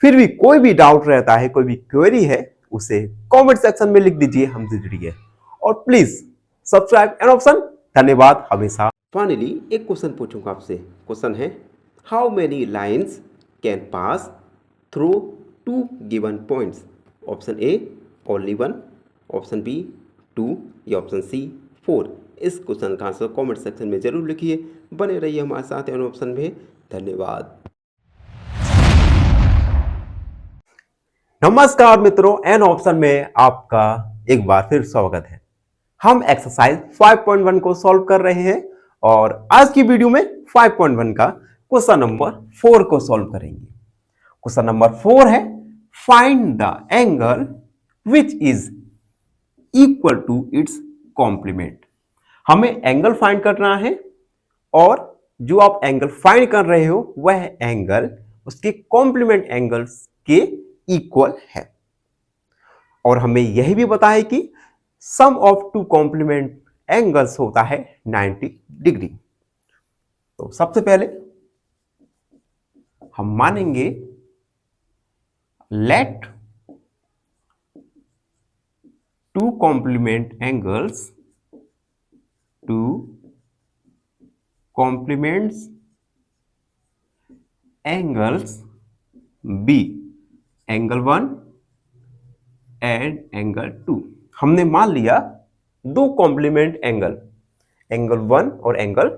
फिर भी कोई भी डाउट रहता है, कोई भी क्वेरी है, उसे कमेंट सेक्शन में लिख दीजिए, हमसे जुड़िए और प्लीज सब्सक्राइब एन ऑप्शन। धन्यवाद हमेशा। फाइनली एक क्वेश्चन पूछूंगा आपसे। क्वेश्चन है how many lines can pass through two given points. Option A only 1, option B 2 या ऑप्शन सी 4। इस क्वेश्चन का आंसर कमेंट सेक्शन में जरूर लिखिए। बने रहिए हमारे साथ एन ऑप्शन में। धन्यवाद। नमस्कार मित्रों, एन ऑप्शन में आपका एक बार फिर स्वागत है। हम एक्सरसाइज 5.1 को सॉल्व कर रहे हैं और आज की वीडियो में 5.1 का क्वेश्चन नंबर 4 को सॉल्व करेंगे। क्वेश्चन नंबर 4 है find the angle which is equal to its complement. हमें एंगल फाइंड करना है और जो आप एंगल फाइंड कर रहे हो वह एंगल उसके कॉम्प्लीमेंट एंगल्स के इक्वल है। और हमें यह भी पता है कि sum of two complement angles होता है 90 डिग्री। तो सबसे पहले हम मानेंगे let two complement angles be angle 1 and angle 2। हमने मान लिया दो कॉम्प्लीमेंट एंगल 1 और एंगल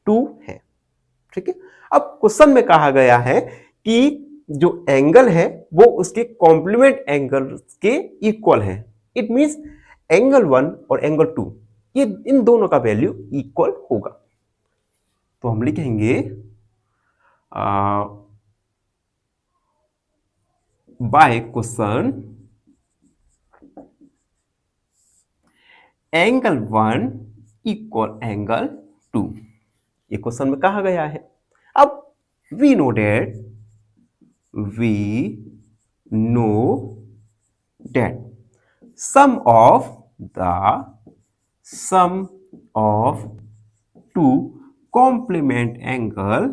2 है। ठीक है। अब क्वेश्चन में कहा गया है कि जो एंगल है वो उसके कॉम्प्लीमेंट एंगल के इक्वल है। इट मींस एंगल 1 और एंगल 2 ये इन दोनों का वैल्यू इक्वल होगा। तो हम लिखेंगे by question angle 1 equal angle 2, ये क्वेश्चन में कहा गया है। अब we know that sum of two complement angle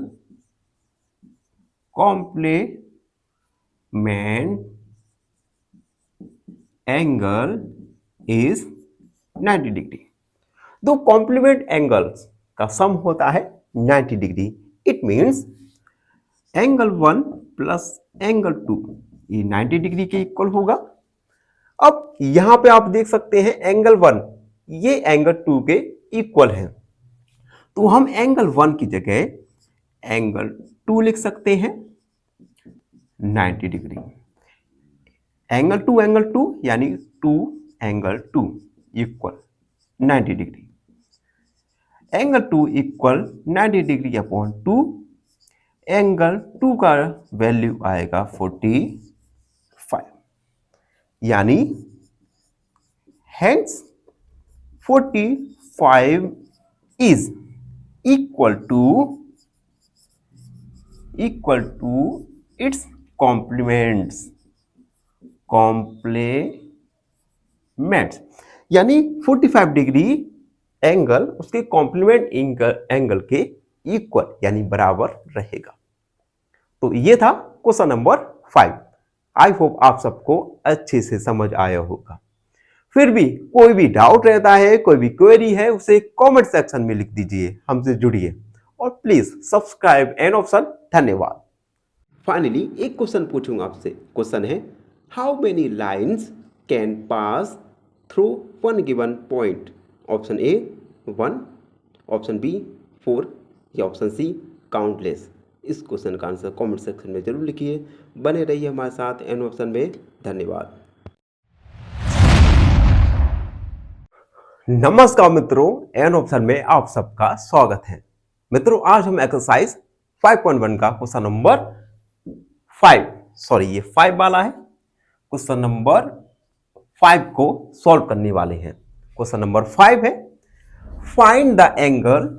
is 90 degree. दो कॉम्प्लीमेंट एंगल्स का सम होता है 90 degree. It means angle 1 plus angle 2 ये 90 डिग्री के इक्वल होगा। अब यहां पे आप देख सकते हैं एंगल 1 ये एंगल 2 के इक्वल है, तो हम एंगल 1 की जगह एंगल 2 लिख सकते हैं 90 डिग्री। एंगल 2 यानी 2 angle 2 equal 90 degree. Angle 2 equal 90 degree upon 2, angle 2 का वैल्यू आएगा 45, यानी hence 45 is equal to its complements, यानी 45 डिग्री एंगल उसके कॉम्प्लीमेंट एंगल के इक्वल यानी बराबर रहेगा। तो ये था क्वेश्चन नंबर 5। आई होप आप सबको अच्छे से समझ आया होगा। फिर भी कोई भी डाउट रहता है, कोई भी क्वेरी है, उसे कमेंट सेक्शन में लिख दीजिए, हमसे जुड़िए और प्लीज सब्सक्राइब एन ऑप्शन। धन्यवाद। फाइनली एक क्वेश्चन पूछूंगा आपसे। क्वेश्चन है how many lines can pass through one given point. Option A 1, option B 4 या ऑप्शन सी काउंटलेस। इस क्वेश्चन का आंसर कमेंट सेक्शन में जरूर लिखिए। बने रहिए हमारे साथ एन ऑप्शन में। धन्यवाद। नमस्कार मित्रों, एन ऑप्शन में आप सबका स्वागत है। मित्रों आज हम एक्सरसाइज 5.1 का क्वेश्चन नंबर 5 वाला है। क्वेश्चन नंबर 5 को सॉल्व करने वाले हैं। क्वेश्चन नंबर 5 है find the angle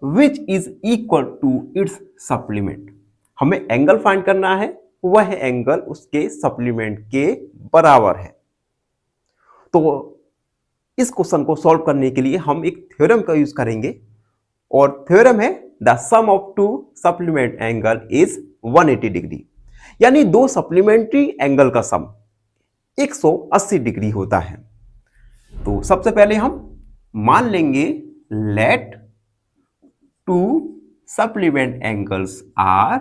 which is equal to its supplement. हमें एंगल फाइंड करना है, वह एंगल उसके सप्लीमेंट के बराबर है। तो इस क्वेश्चन को सॉल्व करने के लिए हम एक थ्योरम का यूज करेंगे और थ्योरम है the sum of two supplement angle is 180 degree, यानी दो सप्लीमेंट्री एंगल का सम 180 डिग्री होता है। तो सबसे पहले हम मान लेंगे let two supplement angles are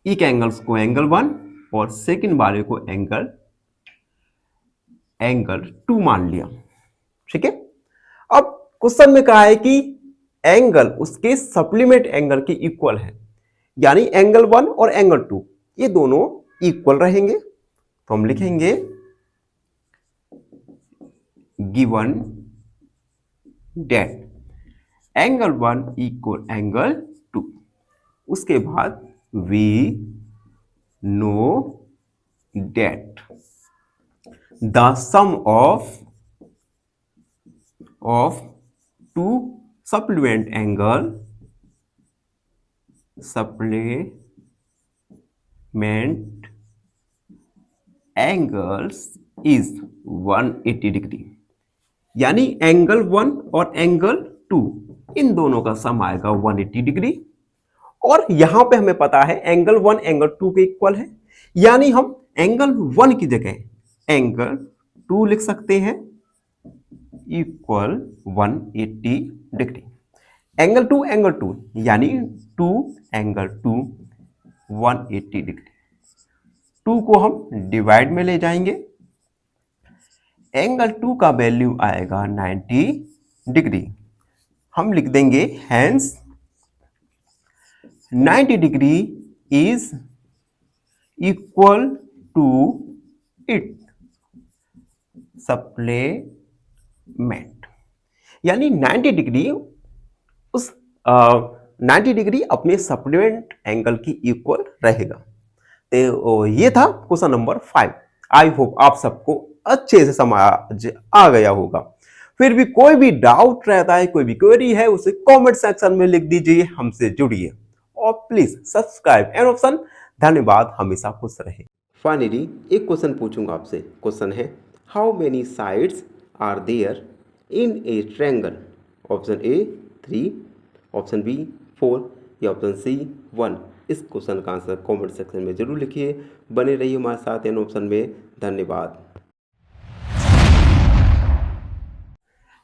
एक एंगल्स को एंगल 1 और सेकंड वाले को एंगल 2 मान लिया। ठीक है। अब क्वेश्चन में कहा है कि एंगल उसके सप्लीमेंट एंगल के इक्वल है, यानी एंगल 1 और एंगल 2 ये दोनों इक्वल रहेंगे। तो हम लिखेंगे given that angle 1 equal angle 2। उसके बाद we know that the sum of two supplement angles is 180 degree, यानी एंगल 1 और एंगल 2 इन दोनों का सम आएगा 180 डिग्री। और यहां पे हमें पता है एंगल 1 एंगल 2 के इक्वल है, यानी हम एंगल 1 की जगह एंगल 2 लिख सकते हैं इक्वल 180 डिग्री। एंगल 2 यानी 2 एंगल 2 180 डिग्री। 2 को हम डिवाइड में ले जाएंगे, एंगल 2 का वैल्यू आएगा 90 डिग्री। हम लिख देंगे hence 90 degree is equal to it supplement, यानी 90 डिग्री उस 90 डिग्री अपने सप्लीमेंट एंगल की इक्वल रहेगा। तो ये था क्वेश्चन नंबर 5। आई होप आप सबको अच्छे से समझ आ गया होगा। फिर भी कोई भी डाउट रहता है, कोई भी क्वेरी है, उसे कमेंट सेक्शन में लिख दीजिए, हमसे जुड़िए और प्लीज सब्सक्राइब एंड ऑप्शन। धन्यवाद, हमेशा खुश रहे। फाइनली एक क्वेश्चन पूछूंगा आपसे। क्वेश्चन है, how many sides are there in a triangle? Option A 3, option B 4 या ऑप्शन सी 1। इस क्वेश्चन का आंसर कमेंट सेक्शन में जरूर लिखिए। बने रहिए हमारे साथ एन ऑप्शन में। धन्यवाद।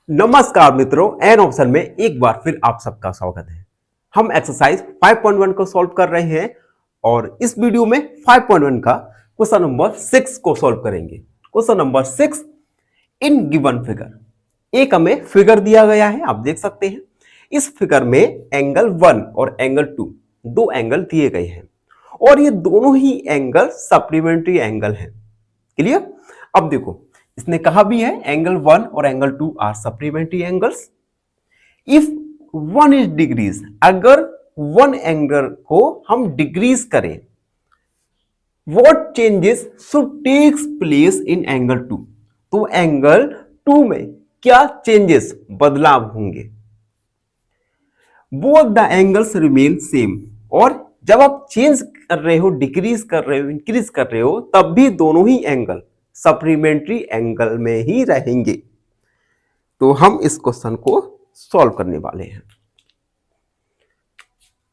नमस्कार मित्रों, एन ऑप्शन में एक बार फिर आप सबका स्वागत है। हम एक्सरसाइज 5.1 को सॉल्व कर रहे हैं और इस वीडियो में 5.1 का क्वेश्चन नंबर 6 को सॉल्व करेंगे। Question number 6, in given figure. एक हमें फिगर दिया गया है, आप देख सकते हैं। इस फिगर में एंगल 1 और एंगल 2 दो एंगल दिए गए हैं और ये दोनों ही एंगल सप्लीमेंट्री एंगल हैं। क्लियर? अब देखो, इसने कहा भी है एंगल 1 और angle 2 are supplementary angles if 1 is degrees. अगर 1 एंगल को हम डिग्रीज करें, what changes should takes place in angle 2? तो एंगल 2 में क्या चेंजेस, बदलाव होंगे? Both the angles remain same. और जब आप चेंज कर रहे हो, डिक्रीज कर रहे हो, इंक्रीज कर रहे हो, तब भी दोनों ही एंगल सप्लीमेंट्री एंगल में ही रहेंगे। तो हम इस क्वेश्चन को सॉल्व करने वाले हैं।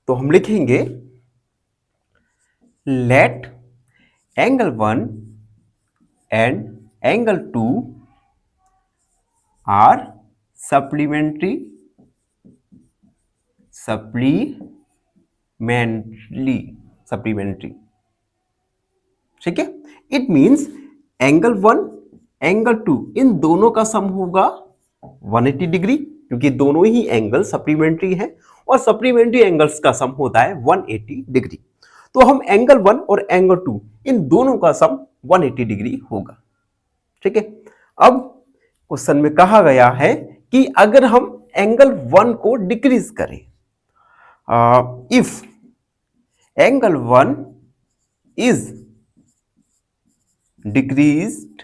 तो हम लिखेंगे, let angle 1 and angle 2 are supplementary ठीक है। इट मींस एंगल 1 एंगल 2 इन दोनों का सम होगा 180 डिग्री, क्योंकि दोनों ही एंगल सप्लीमेंट्री है और सप्लीमेंट्री एंगल्स का सम होता है 180 डिग्री। तो हम एंगल 1 और एंगल 2 इन दोनों का सम 180 डिग्री होगा। ठीक है। अब क्वेश्चन में कहा गया है कि अगर हम एंगल 1 को डिक्रीज करें, इफ एंगल 1 इज डिक्रीज्ड,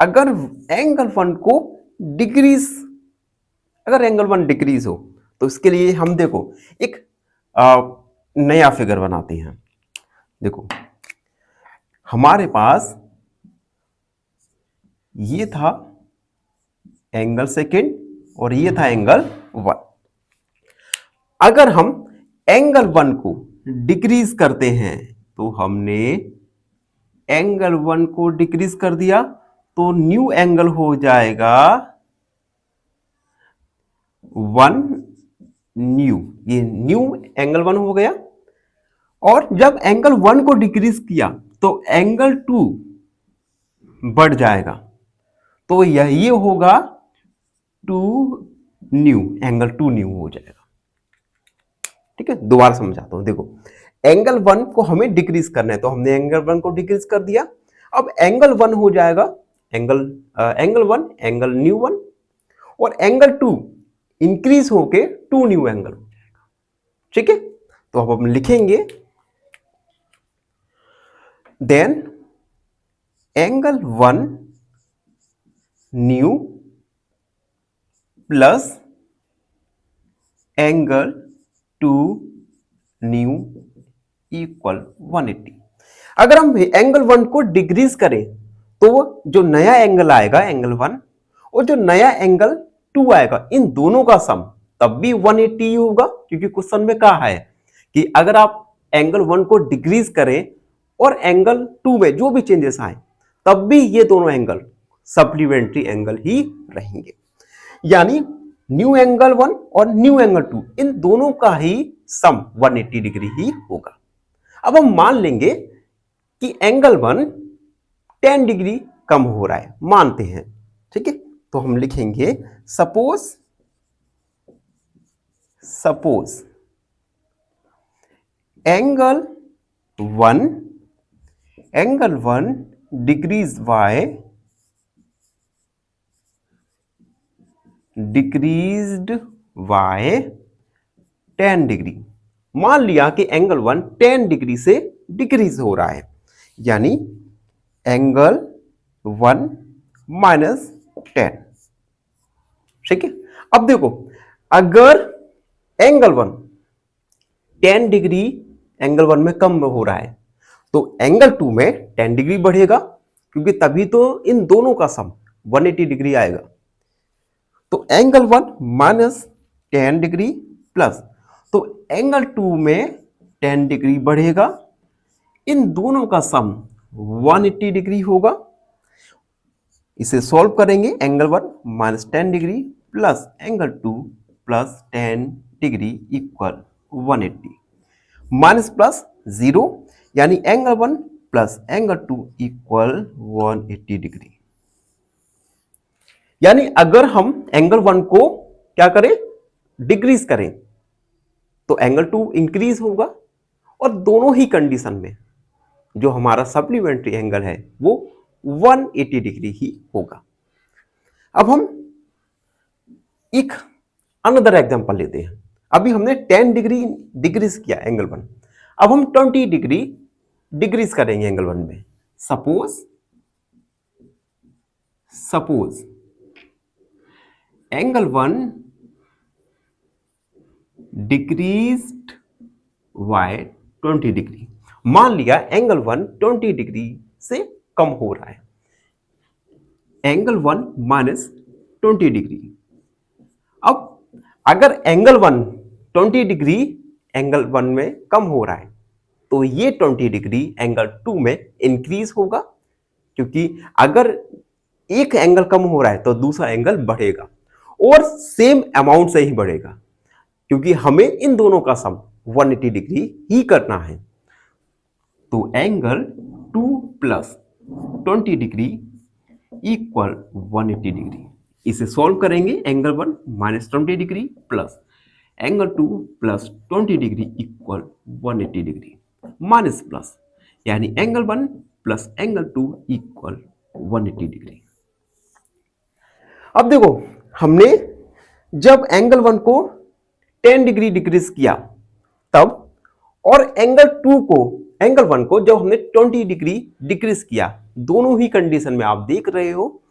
अगर एंगल 1 को डिक्रीज, अगर एंगल 1 डिक्रीज हो, तो इसके लिए हम देखो एक नया फिगर बनाते हैं। देखो, हमारे पास ये था एंगल सेकेंड और ये था एंगल 1। अगर हम एंगल 1 को डिक्रीज करते हैं, तो हमने एंगल 1 को डिक्रीज कर दिया, तो न्यू एंगल हो जाएगा 1 न्यू। ये न्यू एंगल 1 हो गया। और जब एंगल 1 को डिक्रीज किया तो एंगल 2 बढ़ जाएगा, तो ये होगा 2 न्यू, एंगल 2 न्यू हो जाएगा। ठीक है, दोबारा समझाता हूं। देखो, एंगल 1 को हमें डिक्रीज करना है, तो हमने एंगल 1 को डिक्रीज कर दिया। अब एंगल 1 हो जाएगा एंगल 1 एंगल न्यू 1, और एंगल 2 इंक्रीज होके 2 न्यू एंगल हो जाएगा। ठीक है, तो अब हम लिखेंगे, then angle 1 new plus angle 2 new equal 180। अगर हम एंगल 1 को डिक्रीज करें, तो जो नया एंगल आएगा एंगल 1 और जो नया एंगल 2 आएगा, इन दोनों का सम तब भी 180 होगा, क्योंकि क्वेश्चन में कहा है कि अगर आप एंगल 1 को डिक्रीज करें और एंगल 2 में जो भी चेंजेस आए, तब भी ये दोनों एंगल सप्लीमेंट्री एंगल ही रहेंगे। यानी न्यू एंगल 1 और न्यू एंगल 2 इन दोनों का ही सम 180 डिग्री ही होगा। अब हम मान लेंगे कि एंगल 1 10 डिग्री कम हो रहा है, मानते हैं। ठीक है, तो हम लिखेंगे suppose angle 1 decrease by 10 degree. मान लिया कि एंगल 1 10 डिग्री से डिक्रीज हो रहा है, यानी एंगल 1 माइनस 10। ठीक है, अब देखो अगर एंगल 1 10 डिग्री एंगल 1 में कम हो रहा है तो एंगल 2 में 10 डिग्री बढ़ेगा, क्योंकि तभी तो इन दोनों का सम 180 डिग्री आएगा। तो एंगल 1 माइनस 10 डिग्री प्लस, तो एंगल 2 में 10 डिग्री बढ़ेगा, इन दोनों का सम 180 डिग्री होगा। इसे सॉल्व करेंगे, angle 1 minus 10 degree plus angle 2 plus 10 degree equal 180, minus plus 0, यानी angle 1 plus angle 2 equal 180 degree. यानी अगर हम एंगल 1 को क्या करें, डिक्रीज करें, तो एंगल 2 इंक्रीज होगा, और दोनों ही कंडीशन में जो हमारा सप्लीमेंट्री एंगल है वो 180 डिग्री ही होगा। अब हम एक अनदर एग्जांपल लेते हैं। अभी हमने 10 डिग्री डिक्रीज किया एंगल 1, अब हम 20 डिग्री डिक्रीज करेंगे एंगल 1 में। Suppose angle 1 decreased bye 20 degree. मान लिया एंगल 1 20 डिग्री से कम हो रहा है, एंगल 1 माइनस 20 डिग्री। अब अगर एंगल 1 20 डिग्री एंगल 1 में कम हो रहा है तो ये 20 डिग्री एंगल 2 में इंक्रीज होगा, क्योंकि अगर एक एंगल कम हो रहा है तो दूसरा एंगल बढ़ेगा, और सेम अमाउंट से ही बढ़ेगा, क्योंकि हमें इन दोनों का सम 180 डिग्री ही करना है। तो angle 2 plus 20 degree equal 180 degree. इसे सॉल्व करेंगे, angle 1 minus 20 degree plus angle 2 plus 20 degree equal 180 degree, minus plus, यानी angle 1 plus angle 2 equal 180 degree. अब देखो हमने जब एंगल 1 को 10 डिग्री डिक्रीज किया तब, और एंगल 1 को जब हमने 20 डिग्री डिक्रीज किया, दोनों ही कंडीशन में आप देख रहे हो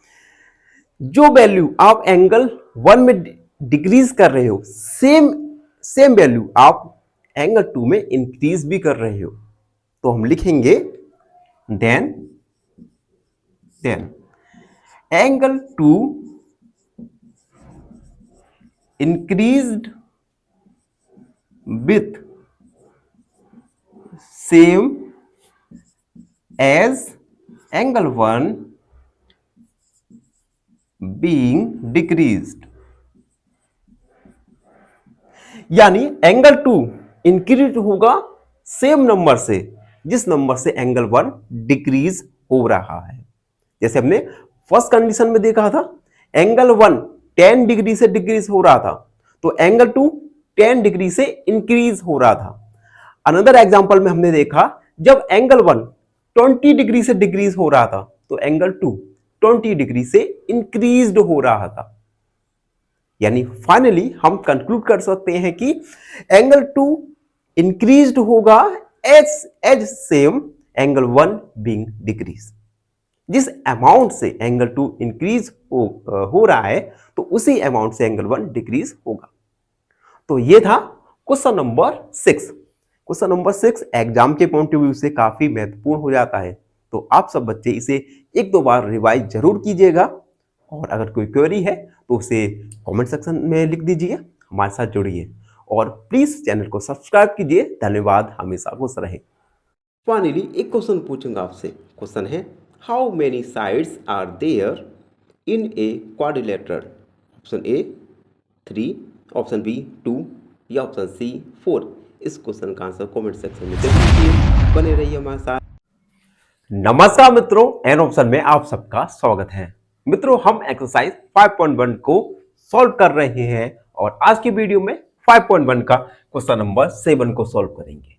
जो वैल्यू आप एंगल 1 में डिक्रीज कर रहे हो सेम वैल्यू आप एंगल 2 में इंक्रीज भी कर रहे हो। तो हम लिखेंगे then angle 2 increased with same as angle 1 being decreased। यानी एंगल 2 इंक्रीज होगा सेम नंबर से जिस नंबर से एंगल 1 डिक्रीज हो रहा है। जैसे हमने फर्स्ट कंडीशन में देखा था, एंगल 1 10 डिग्री से डिक्रीज हो रहा था, तो एंगल 2 10 डिग्री से इंक्रीज हो रहा था। अनदर एग्जांपल में हमने देखा जब एंगल 1 20 डिग्री से डिक्रीज हो रहा था तो एंगल 2 20 डिग्री से इंक्रीज्ड हो रहा था। यानी फाइनली हम कंक्लूड कर सकते हैं कि एंगल 2 इंक्रीज्ड होगा as same angle 1 being decrease. जिस अमाउंट से एंगल 2 इंक्रीज हो रहा है तो उसी अमाउंट से एंगल 1 डिक्रीज होगा। तो ये था question number 6। Question number 6 exam के पॉइंट ऑफ व्यू से काफी महत्वपूर्ण हो जाता है, तो आप सब बच्चे इसे एक दो बार रिवाइज जरूर कीजिएगा, और अगर कोई क्वेरी है तो उसे कमेंट सेक्शन में लिख दीजिए, हमारे साथ जुड़िए और प्लीज चैनल को सब्सक्राइब कीजिए। धन्यवाद, हमेशा खुश रहें। फाइनली एक क्वेश्चन पूछूंगा आपसे। क्वेश्चन है, how many sides are there in a quadrilateral? Option A 3, option B 2 या ऑप्शन सी 4। इस क्वेश्चन का आंसर कमेंट सेक्शन में दीजिए। बने रहिए हमारे साथ। नमस्कार मित्रों, एन ऑप्शन में आप सबका स्वागत है। मित्रों, हम एक्सरसाइज 5.1 को सॉल्व कर रहे हैं और आज की वीडियो में 5.1 का क्वेश्चन नंबर 7 को सॉल्व करेंगे।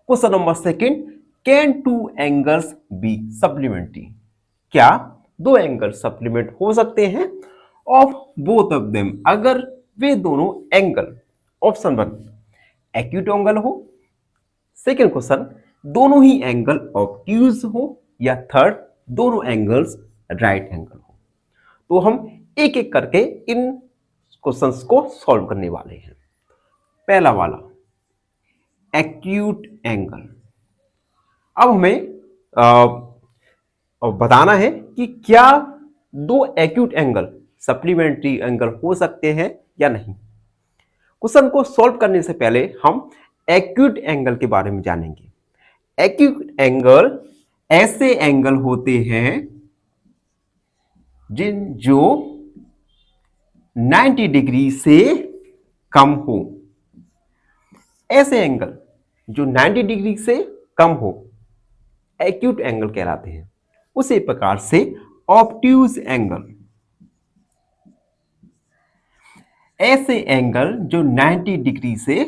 Question number 2, can 2 angles be supplementary? क्या 2 एंगल सप्लीमेंट हो सकते हैं ऑफ बोथ ऑफ देम? अगर वे दोनों एंगल, ऑप्शन 1 एक्यूट एंगल हो, सेकेंड क्वेश्चन दोनों ही एंगल ऑब्ट्यूज हो, या थर्ड दोनों एंगल्स राइट एंगल हो। तो हम एक एक करके इन क्वेश्चंस को सॉल्व करने वाले हैं। पहला वाला एक्यूट एंगल। अब हमें बताना है कि क्या दो एक्यूट एंगल सप्लीमेंट्री एंगल हो सकते हैं या नहीं। क्वेश्चन को सॉल्व करने से पहले हम एक्यूट एंगल के बारे में जानेंगे। एक्यूट एंगल ऐसे एंगल होते हैं जो 90 डिग्री से कम हो। ऐसे एंगल जो 90 डिग्री से कम हो एक्यूट एंगल कहलाते हैं। उसी प्रकार से ऑब्ट्यूज एंगल, ऐसे एंगल जो 90 डिग्री से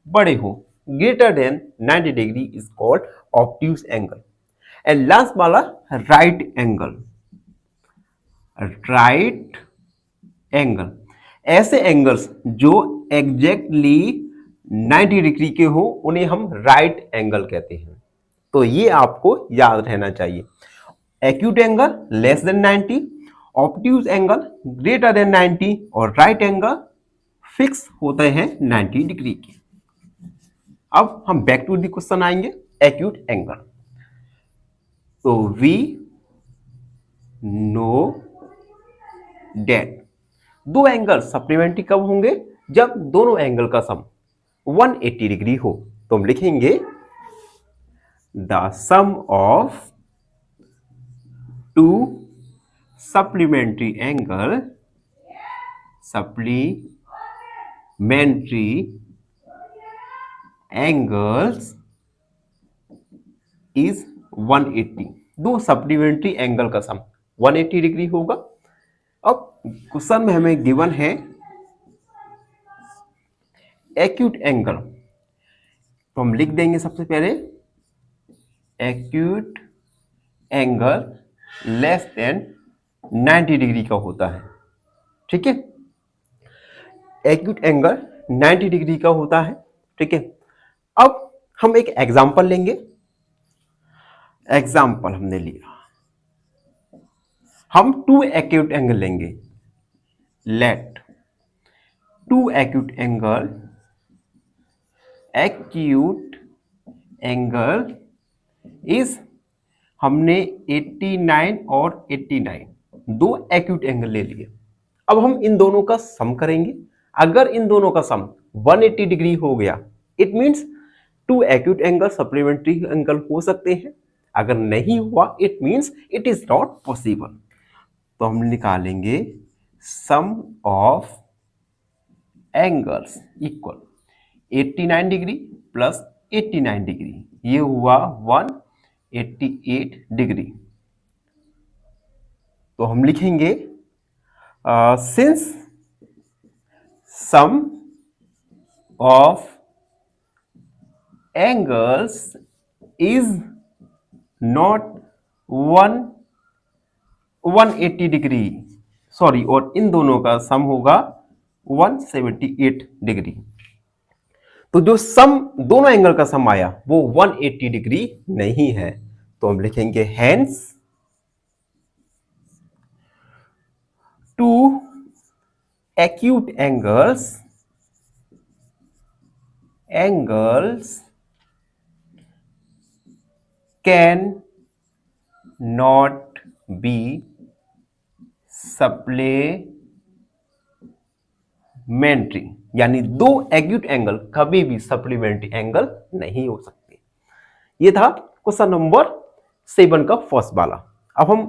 बड़े हो, greater than 90 degree is called obtuse angle. And last वाला राइट एंगल। राइट एंगल ऐसे एंगल्स जो एग्जैक्टली 90 डिग्री के हो उन्हें हम राइट एंगल कहते हैं। तो ये आपको याद रहना चाहिए। Acute angle less than 90, obtuse angle greater than 90 और राइट एंगल फिक्स होते हैं 90 डिग्री के। अब हम बैक टू द क्वेश्चन आएंगे। एक्यूट एंगल, तो वी नो डेट दो एंगल सप्लीमेंट्री कब होंगे, जब दोनों एंगल का सम 180 डिग्री हो। तो हम लिखेंगे the sum of two supplementary angle, supplementary angles is 180। दो सप्लीमेंट्री एंगल का सम 180 डिग्री होगा। अब क्वेश्चन में हमें गिवन है एक्यूट एंगल, तो हम लिख देंगे सबसे पहले acute angle less than 90 degree का होता है। ठीक है, एक्यूट एंगल 90 डिग्री का होता है। ठीक है, अब हम एक एग्जांपल लेंगे। एग्जांपल हमने लिया, हम टू एक्यूट एंगल लेंगे। Let two acute angle is, हमने 89 और 89 दो एक्यूट एंगल ले लिए। अब हम इन दोनों का सम करेंगे। अगर इन दोनों का सम 180 डिग्री हो गया, it means two acute angle supplementary angle हो सकते हैं। अगर नहीं हुआ, it means it is not possible. तो हम निकालेंगे sum of angles equal 89 degree plus 89 degree, ये हुआ 188 डिग्री। तो हम लिखेंगे since sum of angles is not 180 degree, sorry, और इन दोनों का सम होगा 178 डिग्री। तो जो सम दोनों एंगल का सम आया वो 180 डिग्री नहीं है। तो हम लिखेंगे hence two acute angles can not be supplementary, यानी दो एक्यूट एंगल कभी भी सप्लीमेंट्री एंगल नहीं हो सकते। ये था क्वेश्चन नंबर 7 का फर्स्ट वाला। अब हम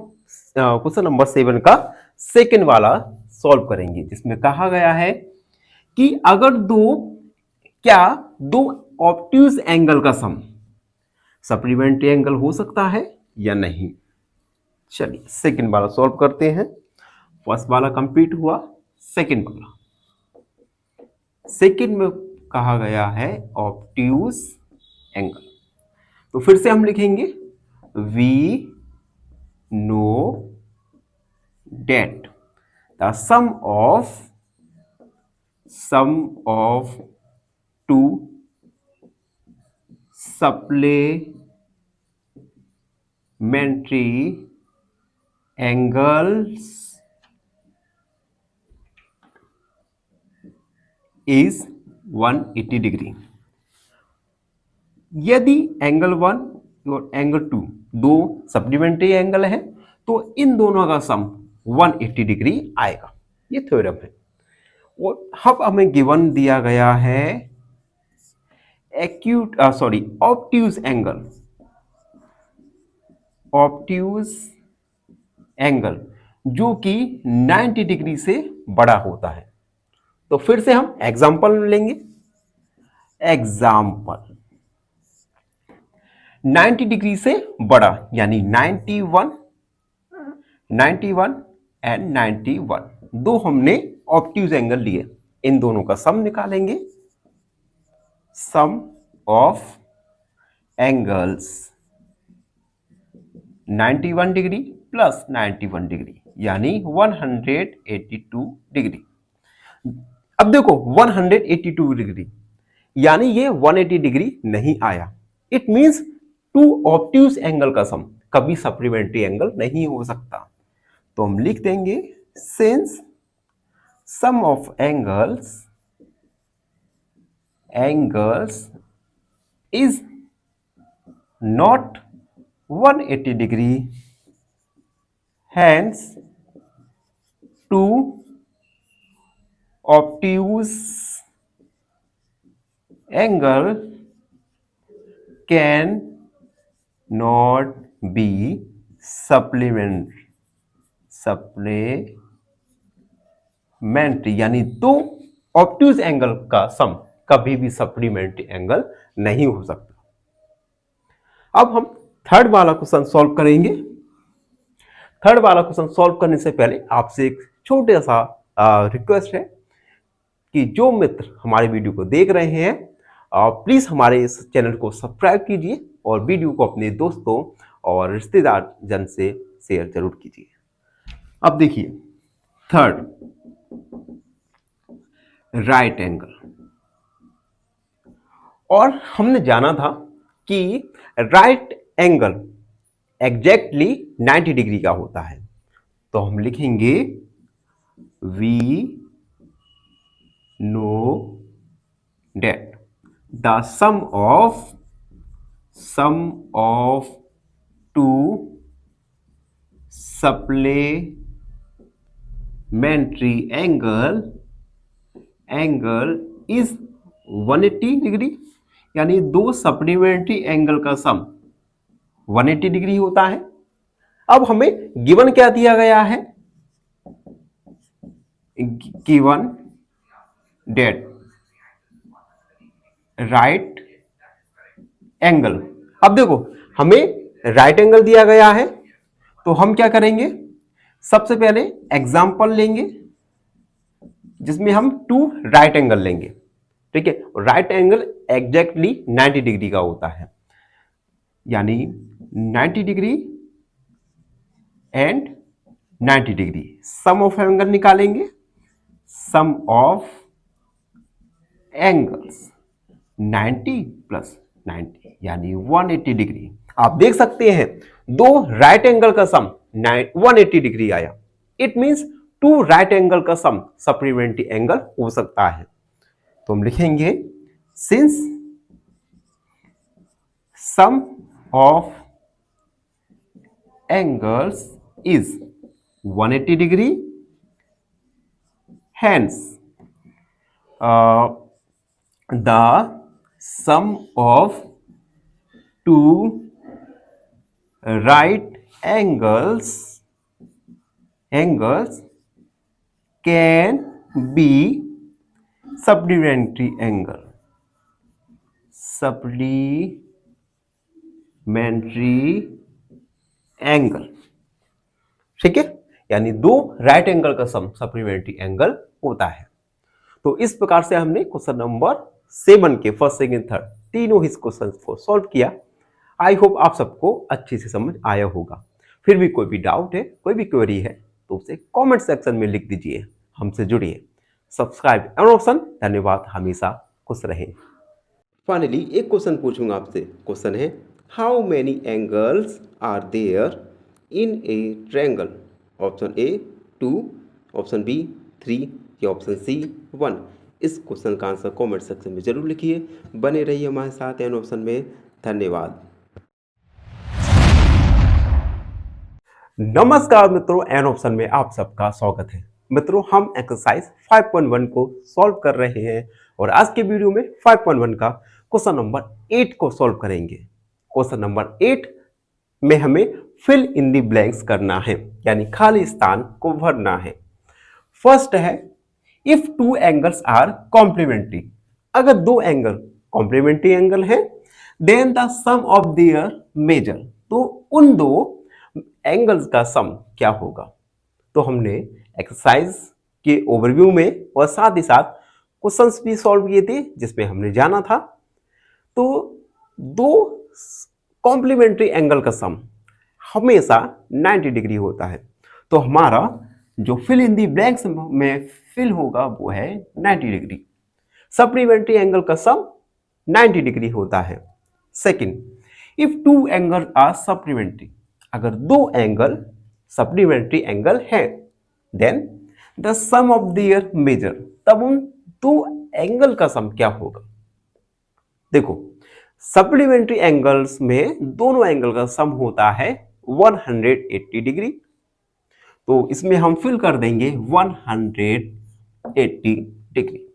क्वेश्चन नंबर 7 का सेकंड वाला सॉल्व करेंगे, जिसमें कहा गया है कि अगर दो ऑब्ट्यूज एंगल का सम सप्लीमेंट्री एंगल हो सकता है या नहीं। चलिए सेकंड वाला सॉल्व करते हैं। फर्स्ट वाला कंप्लीट हुआ, सेकंड वाला। सेकंड में कहा गया है ऑब्ट्यूज एंगल। तो फिर से हम लिखेंगे we know that the sum of two supplementary angles is 180 degree. यदि एंगल 1 और एंगल 2 दो सप्लीमेंट्री एंगल है तो इन दोनों का सम 180 डिग्री आएगा। ये थ्योरम है। और अब हमें गिवन दिया गया है ऑब्ट्यूज एंगल जो कि 90 डिग्री से बड़ा होता है। तो फिर से हम एग्जांपल लेंगे। एग्जांपल 90 डिग्री से बड़ा यानी 91 एंड 91 दो हमने ऑब्ट्यूज एंगल लिए। इन दोनों का सम निकालेंगे। Sum of angles 91 degree plus 91 degree यानी 182 डिग्री। अब देखो 182 डिग्री यानी ये 180 डिग्री नहीं आया। It means two obtuse angle का सम कभी सप्लीमेंट्री एंगल नहीं हो सकता। तो हम लिख देंगे since sum of angles is not 180 degree hence two obtuse angle can not be supplementary यानी दो ऑब्ट्यूज एंगल का सम कभी भी सप्लीमेंट्री एंगल नहीं हो सकता। अब हम थर्ड वाला क्वेश्चन सॉल्व करेंगे। थर्ड वाला क्वेश्चन सॉल्व करने से पहले आपसे एक छोटा सा रिक्वेस्ट है कि जो मित्र हमारे वीडियो को देख रहे हैं प्लीज हमारे इस चैनल को सब्सक्राइब कीजिए और वीडियो को अपने दोस्तों और रिश्तेदार जन से शेयर जरूर कीजिए। अब देखिए थर्ड राइट एंगल। और हमने जाना था कि राइट एंगल एग्जैक्टली 90 डिग्री का होता है। तो हम लिखेंगे we know that the sum of two supplementary angle is 180 degree यानी दो सप्लीमेंट्री एंगल का सम 180 डिग्री होता है। अब हमें गिवन क्या दिया गया है? Given that right angle. अब देखो हमें राइट एंगल दिया गया है तो हम क्या करेंगे, सबसे पहले एग्जांपल लेंगे जिसमें हम टू राइट एंगल लेंगे। ठीक है, राइट एंगल एग्जैक्टली 90 डिग्री का होता है यानी 90 degree and 90 degree sum of angle निकालेंगे। सम ऑफ एंगल्स 90 प्लस 90 यानी 180 डिग्री। आप देख सकते हैं दो राइट एंगल का सम 180 डिग्री आया। It means two right angle का सम सप्लीमेंट्री एंगल हो सकता है। तो हम लिखेंगे since sum of angles is 180 degree hence the sum of two right angles can be supplementary angle. ठीक है, यानी दो राइट एंगल का सम सप्लीमेंट्री एंगल होता है। तो इस प्रकार से हमने क्वेश्चन नंबर 7 के फर्स्ट सेकंड थर्ड तीनों ही क्वेश्चन को सॉल्व किया। आई होप आप सबको अच्छे से समझ आया होगा। फिर भी कोई भी डाउट है, कोई भी क्वेरी है तो उसे कमेंट सेक्शन में लिख दीजिए। हमसे जुड़िए। Subscribe option. धन्यवाद। हमेशा खुश रहें। फाइनली एक क्वेश्चन पूछूंगा आपसे। क्वेश्चन है how many angles are there in a triangle. Option A 2, option B 3 या ऑप्शन सी 1। इस क्वेश्चन का आंसर कमेंट सेक्शन में जरूर लिखिए। बने रहिए हमारे साथ एन ऑप्शन में। धन्यवाद। नमस्कार मित्रों, एन ऑप्शन में आप सबका स्वागत है। मित्रों, हम एक्सरसाइज 5.1 को सॉल्व कर रहे हैं और आज के वीडियो में 5.1 का क्वेश्चन नंबर 8 को सॉल्व करेंगे। क्वेश्चन नंबर 8 में हमें फिल इन द ब्लैंक्स करना है, यानी खाली स्थान को भरना है। फर्स्ट है if two angles are complementary. अगर दो एंगल कॉम्प्लीमेंट्री एंगल है then the sum of their measure. तो उन दो एंगल्स का सम क्या होगा। तो हमने एक्सरसाइज के ओवरव्यू में और साथ ही साथ क्वेश्चंस भी सॉल्व किए थे जिसमें हमने जाना था। तो दो कॉम्प्लीमेंट्री एंगल का सम हमेशा 90 डिग्री होता है। तो हमारा जो फिल इन दी ब्लैंक्स में फिल होगा वो है 90 डिग्री। सप्लीमेंट्री एंगल का सम 90 डिग्री होता है। Second, if two angle are supplementary. अगर दो एंगल सप्लीमेंट्री एंगल है then the sum of their measure. तब उन दो एंगल का सम क्या होगा। देखो, सप्लीमेंट्री एंगल्स में दोनों एंगल का सम होता है 180 डिग्री। तो इसमें हम फिल कर देंगे 180 डिग्री।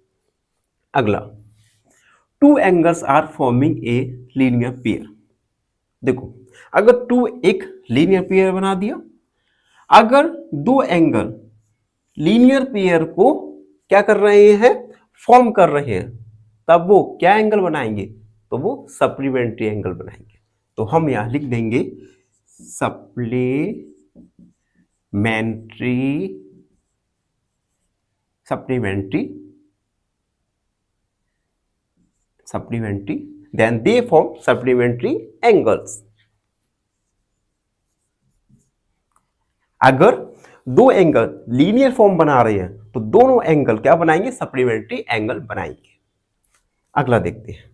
अगला, two angles are forming a linear pair. देखो, अगर टू एक लीनियर पेयर बना दिया, अगर दो एंगल लीनियर पेयर को क्या कर रहे हैं, फॉर्म कर रहे हैं, तब वो क्या एंगल बनाएंगे, तो वो सप्लीमेंट्री एंगल बनाएंगे। तो हम यहां लिख देंगे supplementary then they form supplementary angles. अगर दो एंगल लीनियर फॉर्म बना रहे हैं तो दोनों एंगल क्या बनाएंगे, सप्लीमेंट्री एंगल बनाएंगे। अगला देखते हैं,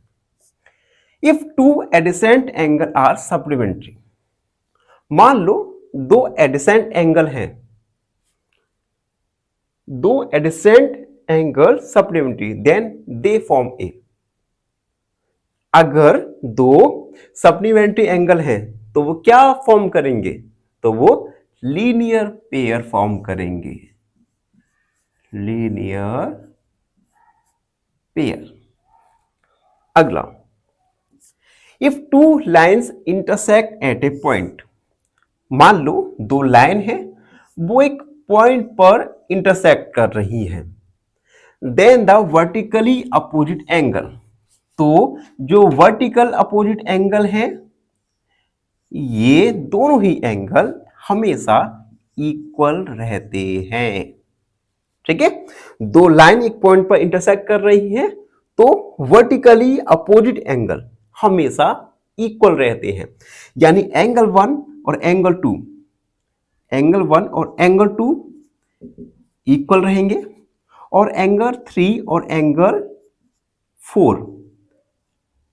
if two adjacent angle are supplementary. मान लो दो एडिसेंट एंगल हैं, दो adjacent angle supplementary then they form a. अगर दो सप्लीमेंट्री एंगल हैं तो वो क्या फॉर्म करेंगे, तो वो लीनियर पेयर फॉर्म करेंगे। Linear pair. अगला, if two lines intersect at a point. मान लो दो लाइन है, वो एक पॉइंट पर इंटरसेक्ट कर रही है, then the vertically opposite angle. तो जो वर्टिकल अपोजिट एंगल है, ये दोनों ही एंगल हमेशा इक्वल रहते हैं। ठीक है, दो लाइन एक पॉइंट पर इंटरसेक्ट कर रही है तो वर्टिकली अपोजिट एंगल हमेशा इक्वल रहते हैं। यानी एंगल 1 और एंगल 2, एंगल 1 और एंगल 2 इक्वल रहेंगे और एंगल 3 और एंगल 4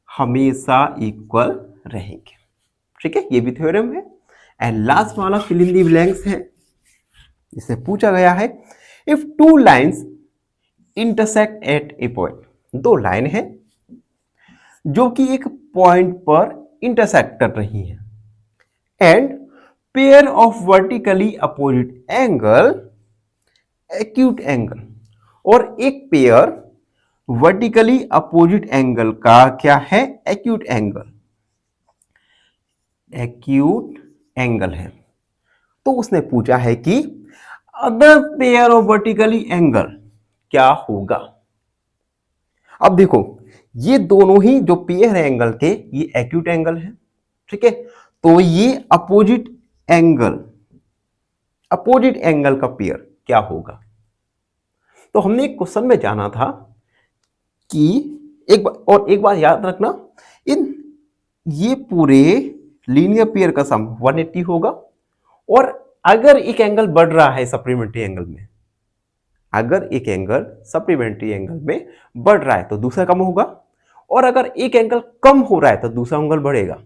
हमेशा इक्वल रहेंगे। ठीक है, ये भी थ्योरम है। एंड लास्ट वाला फिल इन द ब्लैंक्स है, इससे पूछा गया है if two lines intersect at a point. दो लाइन है जो कि एक पॉइंट पर इंटरसेक्ट कर रही है and pair of vertically opposite angle acute angle. और एक पेयर वर्टिकली अपोजिट एंगल का क्या है, एक्यूट एंगल। एक्यूट एंगल है। तो उसने पूछा है कि other pair of vertically angle क्या होगा। अब देखो, ये दोनों ही जो पेयर एंगल के ये एक्यूट एंगल है। ठीक है, तो ये अपोजिट एंगल का पेयर क्या होगा। तो हमने एक क्वेश्चन में जाना था कि एक बार याद रखना, ये पूरे लीनियर पेयर का सम 180 होगा और अगर एक एंगल बढ़ रहा है सप्लीमेंट्री एंगल में, अगर एक एंगल सप्लीमेंट्री एंगल में बढ़ रहा है तो दूसरा कम होगा और अगर एक एंगल कम हो रहा है तो दूसरा एंगल बढ़ेगा।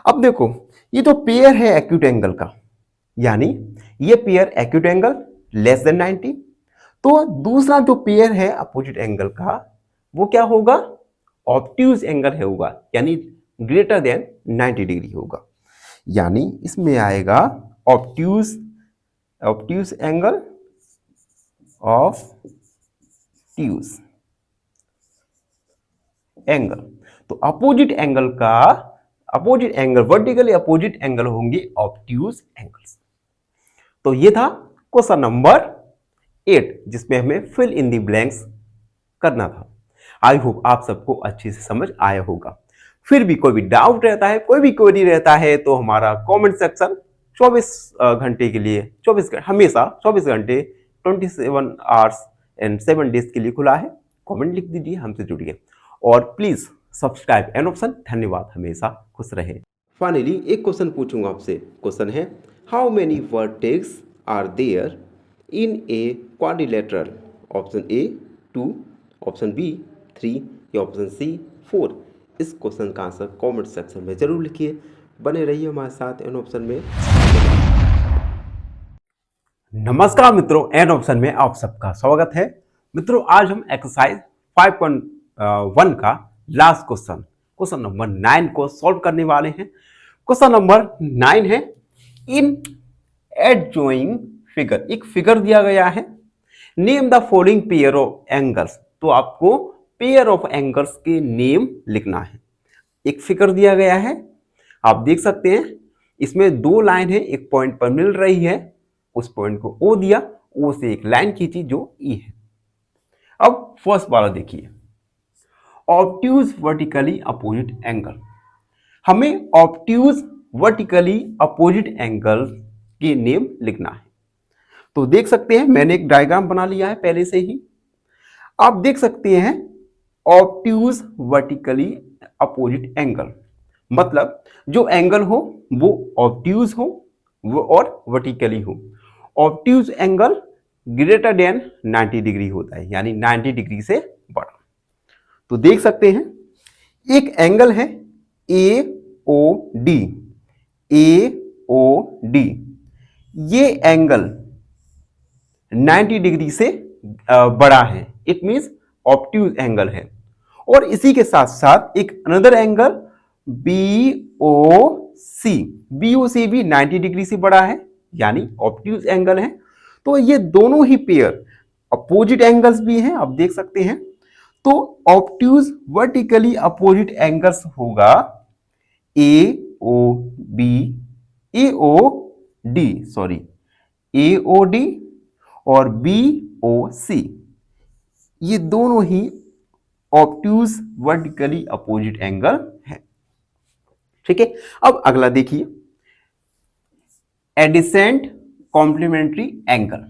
अब देखो ये तो पेयर है एक्यूट एंगल का, यानी ये pair acute angle less than 90, तो दूसरा जो पेयर है अपोजिट एंगल का वो क्या होगा, ऑब्ट्यूज एंगल होगा, यानी ग्रेटर देन 90 डिग्री होगा। यानी इसमें आएगा ऑब्ट्यूज एंगल, ऑब्ट्यूज एंगल। तो अपोजिट एंगल का opposite angle, vertically opposite angle होंगे ऑब्ट्यूज एंगल्स। तो ये था क्वेश्चन नंबर 8 जिसमें हमें फिल इन द ब्लैंक्स करना था। आई होप आप सबको अच्छे से समझ आया होगा। फिर भी कोई भी डाउट रहता है, कोई भी क्वेरी रहता है तो हमारा कमेंट सेक्शन 24 घंटे के लिए, हमेशा 24 घंटे 27 आवर्स एंड 7 डेज के लिए खुला है। कमेंट लिख दीजिए, हमसे जुड़िए और प्लीज सब्सक्राइब एन ऑप्शन। धन्यवाद, हमेशा खुश रहे। फाइनली एक क्वेश्चन पूछूंगा आपसे। क्वेश्चन है, how many vertex are there in a quadrilateral? Option A 2, option B 3 या ऑप्शन सी 4। इस क्वेश्चन का आंसर कमेंट सेक्शन में जरूर लिखिए। बने रहिए हमारे साथ एन ऑप्शन में। नमस्कार मित्रों, एन ऑप्शन में आप सबका स्वागत है। मित्रों आज हम एक्सरसाइज 5.1 का लास्ट क्वेश्चन नंबर 9 को सॉल्व करने वाले हैं। क्वेश्चन नंबर 9 है, इन एडजॉइंग फिगर, एक फिगर दिया गया है, name the following pair of angles. तो आपको पेयर ऑफ एंगल्स के नेम लिखना है। एक फिगर दिया गया है, आप देख सकते हैं इसमें 2 लाइन है, एक पॉइंट पर मिल रही है, उस पॉइंट को O दिया, O से एक लाइन खींची जो E है। अब फर्स्ट वाला देखिए, ऑब्ट्यूज वर्टिकली अपोजिट एंगल। हमें ऑब्ट्यूज वर्टिकली अपोजिट एंगल के नेम लिखना है। तो देख सकते हैं मैंने एक डायग्राम बना लिया है पहले से ही। आप देख सकते हैं ऑब्ट्यूज वर्टिकली अपोजिट एंगल, मतलब जो एंगल हो वो ऑब्ट्यूज हो वो और वर्टिकली हो। Obtuse angle greater than 90 degree होता है, यानी 90 डिग्री से बड़ा। तो देख सकते हैं एक एंगल है AOD, AOD, ये एंगल 90 डिग्री से बड़ा है, इट मींस ऑब्ट्यूज एंगल है। और इसी के साथ साथ एक अनदर एंगल BOC, BOC भी 90 डिग्री से बड़ा है, यानी ऑब्ट्यूज एंगल है। तो ये दोनों ही पेयर अपोजिट एंगल्स भी हैं, आप देख सकते हैं। तो ऑब्ट्यूज वर्टिकली अपोजिट एंगल्स होगा AOD और BOC, ये दोनों ही ऑब्ट्यूज वर्टिकली अपोजिट एंगल है। ठीक है, अब अगला देखिए, एडिसेंट कॉम्प्लीमेंट्री एंगल।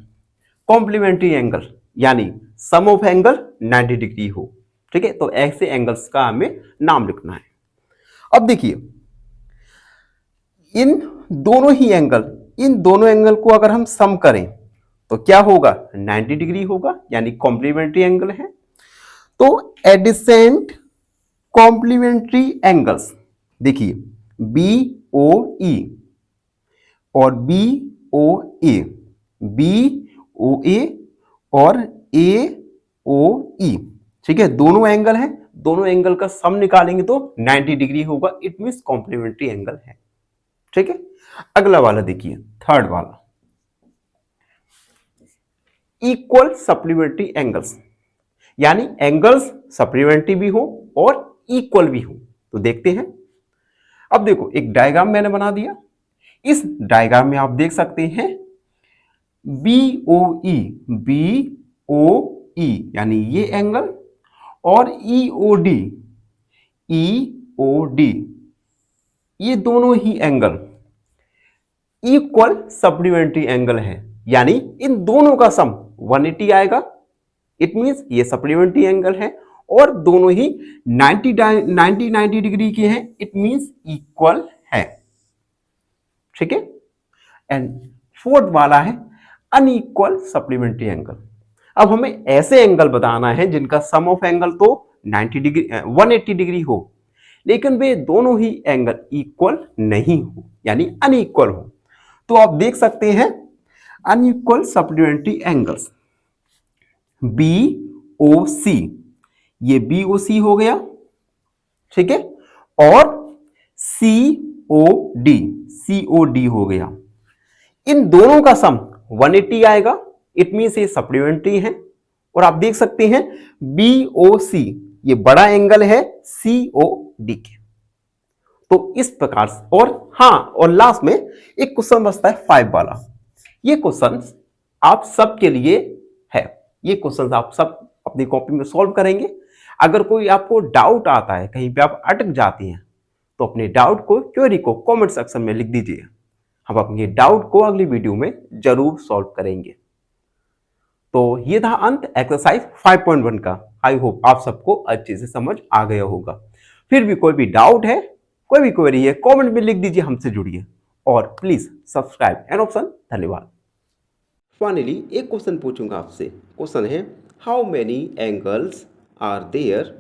कॉम्प्लीमेंट्री एंगल यानी सम ऑफ एंगल 90 डिग्री हो। ठीक है, तो ऐसे एंगल्स का हमें नाम लिखना है। अब देखिए इन दोनों एंगल को अगर हम सम करें तो क्या होगा, 90 डिग्री होगा, यानी कॉम्प्लीमेंट्री एंगल है। तो एडिसेंट कॉम्प्लीमेंट्री एंगल्स देखिए BOE और BOA, BOA और AOE, ठीक है, दोनों एंगल हैं, दोनों एंगल का सम निकालेंगे तो 90 डिग्री होगा, इट मींस कॉम्प्लीमेंट्री एंगल है। ठीक है, अगला वाला देखिए, थर्ड वाला, इक्वल सप्लीमेंट्री एंगल्स, यानी एंगल्स सप्लीमेंट्री भी हो और इक्वल भी हो। तो देखते हैं। अब देखो एक डायग्राम मैंने बना दिया, इस डायग्राम में आप देख सकते हैं BOE यानी ये एंगल और EOD ये दोनों ही एंगल इक्वल सप्लीमेंट्री एंगल है, यानी इन दोनों का सम 180 आएगा, इट मींस ये सप्लीमेंट्री एंगल है और दोनों ही 90 डिग्री के हैं, इट मींस इक्वल है। ठीक है, एंड फोर्थ वाला है अनइक्वल सप्लीमेंट्री एंगल। अब हमें ऐसे एंगल बताना है जिनका सम ऑफ एंगल तो 90 डिग्री 180 डिग्री हो, लेकिन वे दोनों ही एंगल इक्वल नहीं हो, यानी अनइक्वल हो। तो आप देख सकते हैं unequal supplementary angles B O C, ये बी ओ सी हो गया, ठीक है, और सी ओ डी हो गया। इन दोनं का सम 180 आएगा, इट मीन्स ये सप्लीमेंट्री है। और आप देख सकते हैं BOC ये बड़ा एंगल है COD के। तो इस प्रकार से, और हाँ, और लास्ट में एक क्वेश्चन बचता है 5 वाला। ये क्वेश्चन आप सबके लिए है, ये क्वेश्चन आप सब अपनी कॉपी में सॉल्व करेंगे। अगर कोई आपको डाउट आता है, कहीं पे आप अटक जाते हैं, तो अपने डाउट को, क्वेरी को कमेंट सेक्शन में लिख दीजिए। हम अपने डाउट को अगली वीडियो में जरूर सॉल्व करेंगे। तो ये था अंत एक्सरसाइज 5.1 का। आई होप आप सबको अच्छे से समझ आ गया होगा। फिर भी कोई भी डाउट है, कोई भी क्वेरी है, कमेंट में लिख दीजिए, हमसे जुड़िए और प्लीज सब्सक्राइब एन ऑप्शन। धन्यवाद। फाइनली एक क्वेश्चन पूछूंगा आपसे। क्वेश्चन है how many angles are there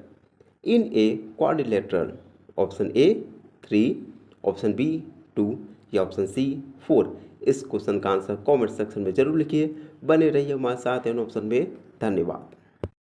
in a quadrilateral? Option A 3, option B 2 या ऑप्शन सी 4। इस क्वेश्चन का आंसर कमेंट सेक्शन में जरूर लिखिए। बने रहिए हमारे साथ एन ऑप्शन में। धन्यवाद।